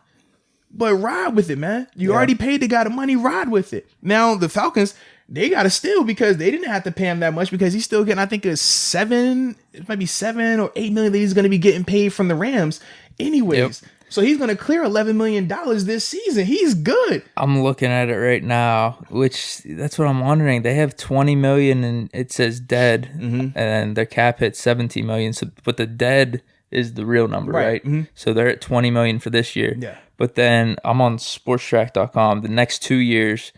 A: But ride with it, man. You already paid the guy the money, ride with it. Now, the Falcons, they got to steal because they didn't have to pay him that much because he's still getting, I think, it might be 7 or 8 million that he's going to be getting paid from the Rams anyways. Yep. So he's going to clear $11 million this season. He's good.
B: I'm looking at it right now, which that's what I'm wondering. They have 20 million and it says dead, and their cap hit 17 million. So, but the dead is the real number, right? Mm-hmm. So they're at 20 million for this year.
A: Yeah.
B: But then I'm on sportstrack.com. The next 2 years,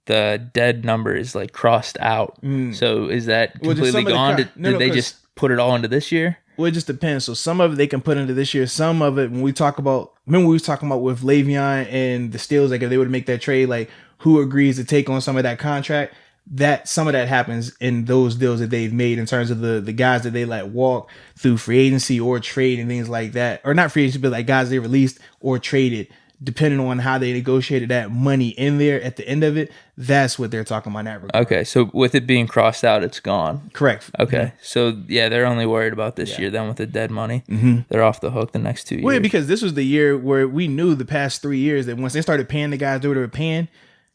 B: the dead number is like crossed out. So is that completely gone? Did they just put it all into this year?
A: Well, it just depends. So some of it they can put into this year. Some of it, when we talk about, remember we was talking about with Le'Veon and the Steelers, like if they would make that trade, like who agrees to take on some of that contract, that some of that happens in those deals that they've made in terms of the guys that they let walk through free agency or trade and things like that. Or not free agency, but like guys they released or traded, depending on how they negotiated that money in there at the end of it. That's what they're talking about in that regard.
B: Okay, so with it being crossed out, it's gone.
A: Correct.
B: Okay, so yeah, they're only worried about this year. Then with the dead money, they're off the hook the next 2 years.
A: Well, because this was the year where we knew the past 3 years that once they started paying the guys they were paying,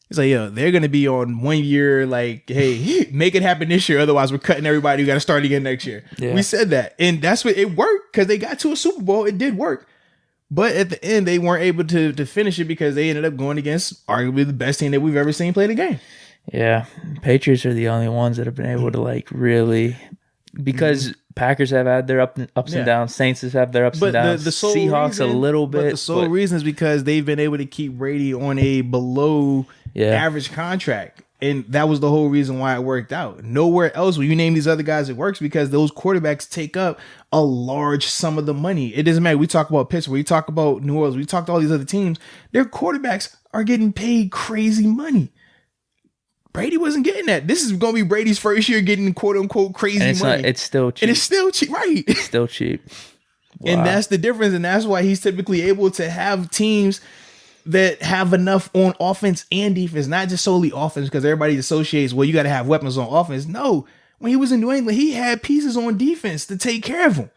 A: it's like, yo, they're going to be on 1 year, like, hey, make it happen this year. Otherwise, we're cutting everybody. You got to start again next year. Yeah. We said that. And that's what it worked because they got to a Super Bowl. It did work. But at the end, they weren't able to finish it because they ended up going against arguably the best team that we've ever seen play the game.
B: Yeah. Patriots are the only ones that have been able to, like, really, because Packers have had their ups and downs. Saints have their ups and downs. The Seahawks reason, a little bit.
A: But the sole reason is because they've been able to keep Brady on a below average contract. And that was the whole reason why it worked out. Nowhere else will you name these other guys it works because those quarterbacks take up a large sum of the money. It doesn't matter. We talk about Pittsburgh. We talk about New Orleans. We talk to all these other teams. Their quarterbacks are getting paid crazy money. Brady wasn't getting that. This is going to be Brady's first year getting quote unquote crazy money.
B: It's still cheap.
A: And it's still cheap. Right.
B: It's still cheap. Wow.
A: And that's the difference. And that's why he's typically able to have teams that have enough on offense and defense, not just solely offense, because everybody associates, well, you got to have weapons on offense. No, when he was in New England, he had pieces on defense to take care of him.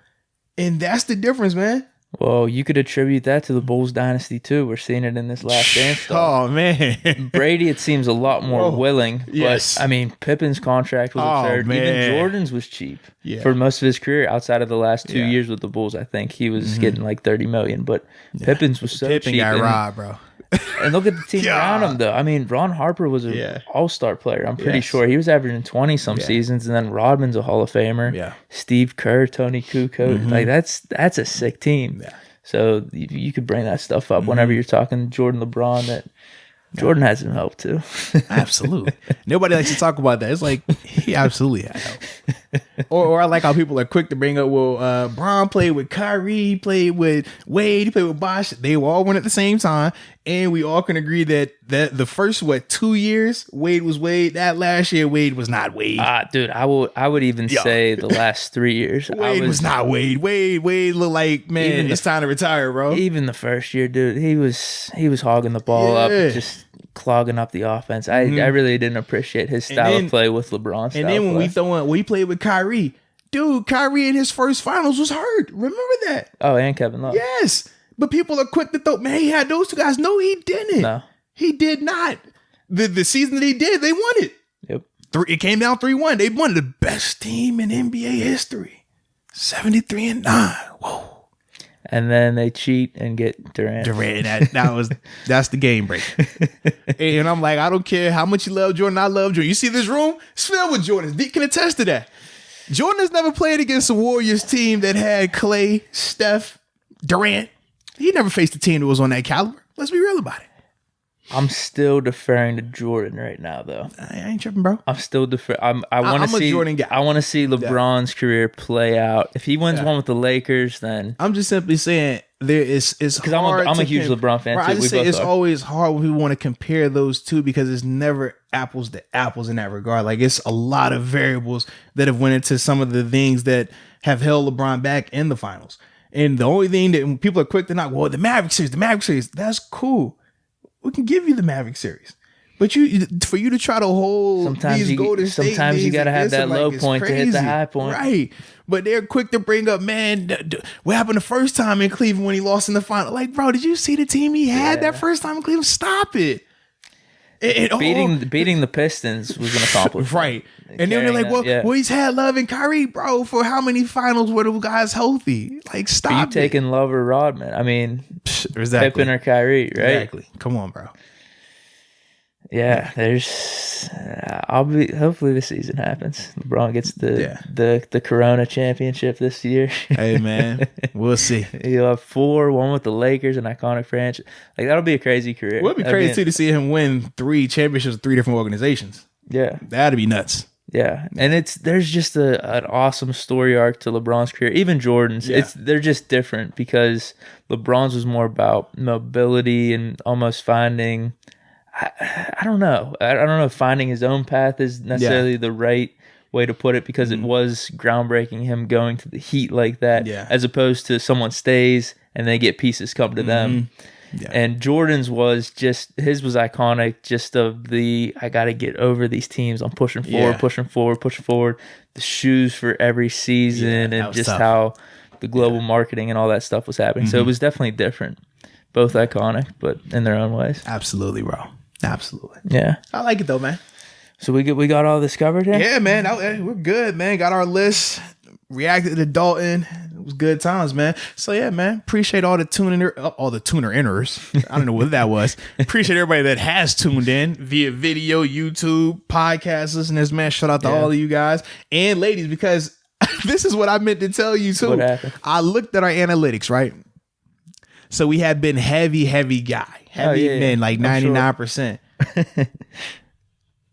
A: And that's the difference, man.
B: Well, you could attribute that to the Bulls dynasty, too. We're seeing it in this last dance.
A: Oh, man.
B: Brady, it seems a lot more willing.
A: Yes.
B: But, I mean, Pippen's contract was absurd.
A: Man.
B: Even Jordan's was cheap for most of his career outside of the last 2 years with the Bulls. I think he was getting like $30 million. But Pippen's was so
A: Pippen
B: cheap.
A: got robbed, bro.
B: And look at the team around him, though. I mean, Ron Harper was an all-star player. I'm pretty sure. He was averaging 20 some seasons, and then Rodman's a Hall of Famer.
A: Yeah.
B: Steve Kerr, Tony Kukoc. Like, that's a sick team. Yeah. So you could bring that stuff up whenever you're talking Jordan, LeBron. That Jordan has some help, too.
A: Absolutely. Nobody likes to talk about that. It's like, he absolutely had help. Or I like how people are quick to bring up, well, Bron played with Kyrie, he played with Wade, he played with Bosh. They all went at the same time. And we all can agree that the first, 2 years, Wade was Wade. That last year, Wade was not Wade.
B: Dude, I would even say the last 3 years.
A: Wade was not Wade. Wade looked like, man, it's time to retire, bro.
B: Even the first year, dude, he was hogging the ball up, just clogging up the offense. I really didn't appreciate his style of play with LeBron.
A: And then when we played with Kyrie, dude, Kyrie in his first finals was hurt. Remember that?
B: Oh, and Kevin Love.
A: Yes. But people are quick to throw, man, he had those two guys. No, he didn't.
B: No.
A: He did not. The season that he did, they won it.
B: Yep.
A: It came down 3-1. They won the best team in NBA history. 73-9. Whoa.
B: And then they cheat and get Durant.
A: That's the game break. And I'm like, I don't care how much you love Jordan. I love Jordan. You see this room? It's filled with Jordans. Deke can attest to that. Jordan has never played against a Warriors team that had Clay, Steph, Durant. He never faced a team that was on that caliber. Let's be real about it.
B: I'm still deferring to Jordan right now, though.
A: I ain't tripping, bro.
B: I'm still deferring. I want to see.
A: Jordan guy.
B: I want to see LeBron's career play out. If he wins one with the Lakers, then
A: I'm just simply saying there is
B: because I'm a huge LeBron fan too.
A: I just say it's always hard when we want to compare those two because it's never apples to apples in that regard. Like it's a lot of variables that have went into some of the things that have held LeBron back in the finals. And the only thing that when people are quick to knock, well, the Maverick series, that's cool. We can give you the Maverick series, but for you to try to hold these Golden State,
B: sometimes you got to have that low point to hit the high point,
A: right? But they're quick to bring up, man, what happened the first time in Cleveland when he lost in the final? Like, bro, did you see the team he had that first time in Cleveland? Stop it!
B: Beating the Pistons was an accomplishment,
A: right? And then they're like, well, he's had Love and Kyrie, bro, for how many finals were the guys healthy? Like, stop.
B: Are you taking Love or Rodman? I mean,
A: exactly.
B: Pippen or Kyrie, right?
A: Exactly. Come on, bro.
B: Yeah, there's. Hopefully the season happens. LeBron gets the Corona championship this year.
A: Hey man, we'll see.
B: He'll have 4, one with the Lakers, an iconic franchise. Like that'll be a crazy career.
A: Well, it'd be crazy too to see him win 3 championships with 3 different organizations.
B: Yeah,
A: that'd be nuts.
B: Yeah, and there's just an awesome story arc to LeBron's career. Even Jordan's, they're just different because LeBron's was more about mobility and almost finding. I don't know. I don't know if finding his own path is necessarily the right way to put it because it was groundbreaking him going to the Heat like that as opposed to someone stays and they get pieces come to them. Yeah. And Jordan's was his was iconic just of I got to get over these teams. I'm pushing forward. The shoes for every season and just tough. How the global marketing and all that stuff was happening. So it was definitely different. Both iconic, but in their own ways.
A: Absolutely, bro. Absolutely.
B: Yeah.
A: I like it though, man.
B: So we got all this covered here?
A: Yeah, man. We're good, man. Got our list. Reacted to Dalton. It was good times, man. So yeah, man. Appreciate all the tuner inners. I don't know what that was. Appreciate everybody that has tuned in via video, YouTube, podcast listeners, man. Shout out to all of you guys and ladies, because this is what I meant to tell you too.
B: What happened?
A: I looked at our analytics, right? So we have been heavy guy. Heavy men, like 99%.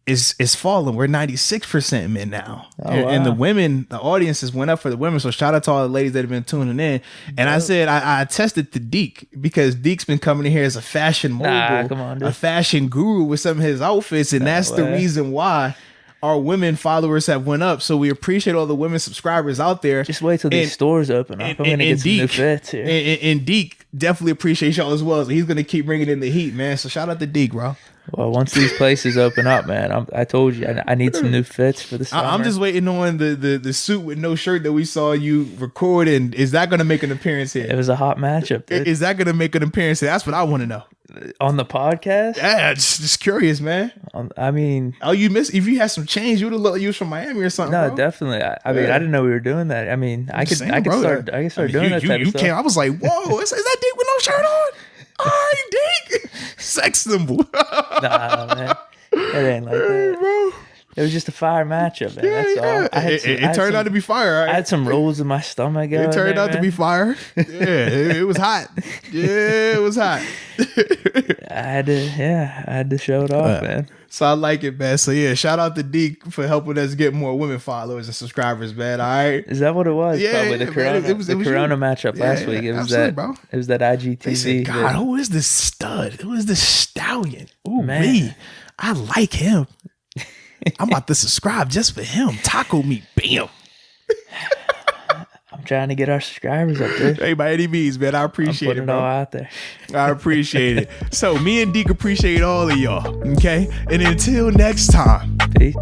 A: Is falling. We're 96% men now. And the women, the audiences went up for the women. So shout out to all the ladies that have been tuning in. And I said, I attested to Deke because Deke's been coming in here as a fashion mogul, a fashion guru with some of his outfits. And that's the reason why our women followers have went up. So we appreciate all the women subscribers out there.
B: Just wait till these stores open up. I'm going to get some new fits here.
A: And Deke definitely appreciates y'all as well. So he's going to keep bringing in the heat, man. So shout out to Deke, bro.
B: Well, once these places open up, man, I told you I need some new fits for the summer.
A: I'm just waiting on the suit with no shirt that we saw you record. And is that going to make an appearance here?
B: It was a hot matchup, dude.
A: Is that going to make an appearance here? That's what I want to know.
B: On the podcast?
A: Yeah, just curious, man.
B: I mean...
A: Oh, if you had some change, you would have looked like you was from Miami or something,
B: No,
A: bro.
B: Definitely. I mean, I didn't know we were doing that. I mean, I could start doing that type of stuff.
A: I was like, whoa, is that Deke with no shirt on? All right, Deke. Sex symbol.
B: Nah, man. It ain't like that. Bro. It was just a fire matchup, man. That's all.
A: It turned out to be fire. Right?
B: I had some rolls in my stomach.
A: It turned out to be fire. Yeah, it was hot. Yeah, it was hot.
B: I had to show it off, man.
A: So I like it, man. So yeah, shout out to Deke for helping us get more women followers and subscribers, man. All right.
B: Is that what it was?
A: Yeah,
B: probably the Corona. It was the Corona matchup last week. It was that, bro. It was that IGTV.
A: Said, God, who is this stud? Who is this stallion? Ooh, man. I like him. I'm about to subscribe just for him. Taco meat, bam.
B: I'm trying to get our subscribers up there.
A: Hey, by any means, man. I appreciate it, bro.
B: Putting it all out there.
A: I appreciate it. So me and Deke appreciate all of y'all. Okay, and until next time.
B: Peace.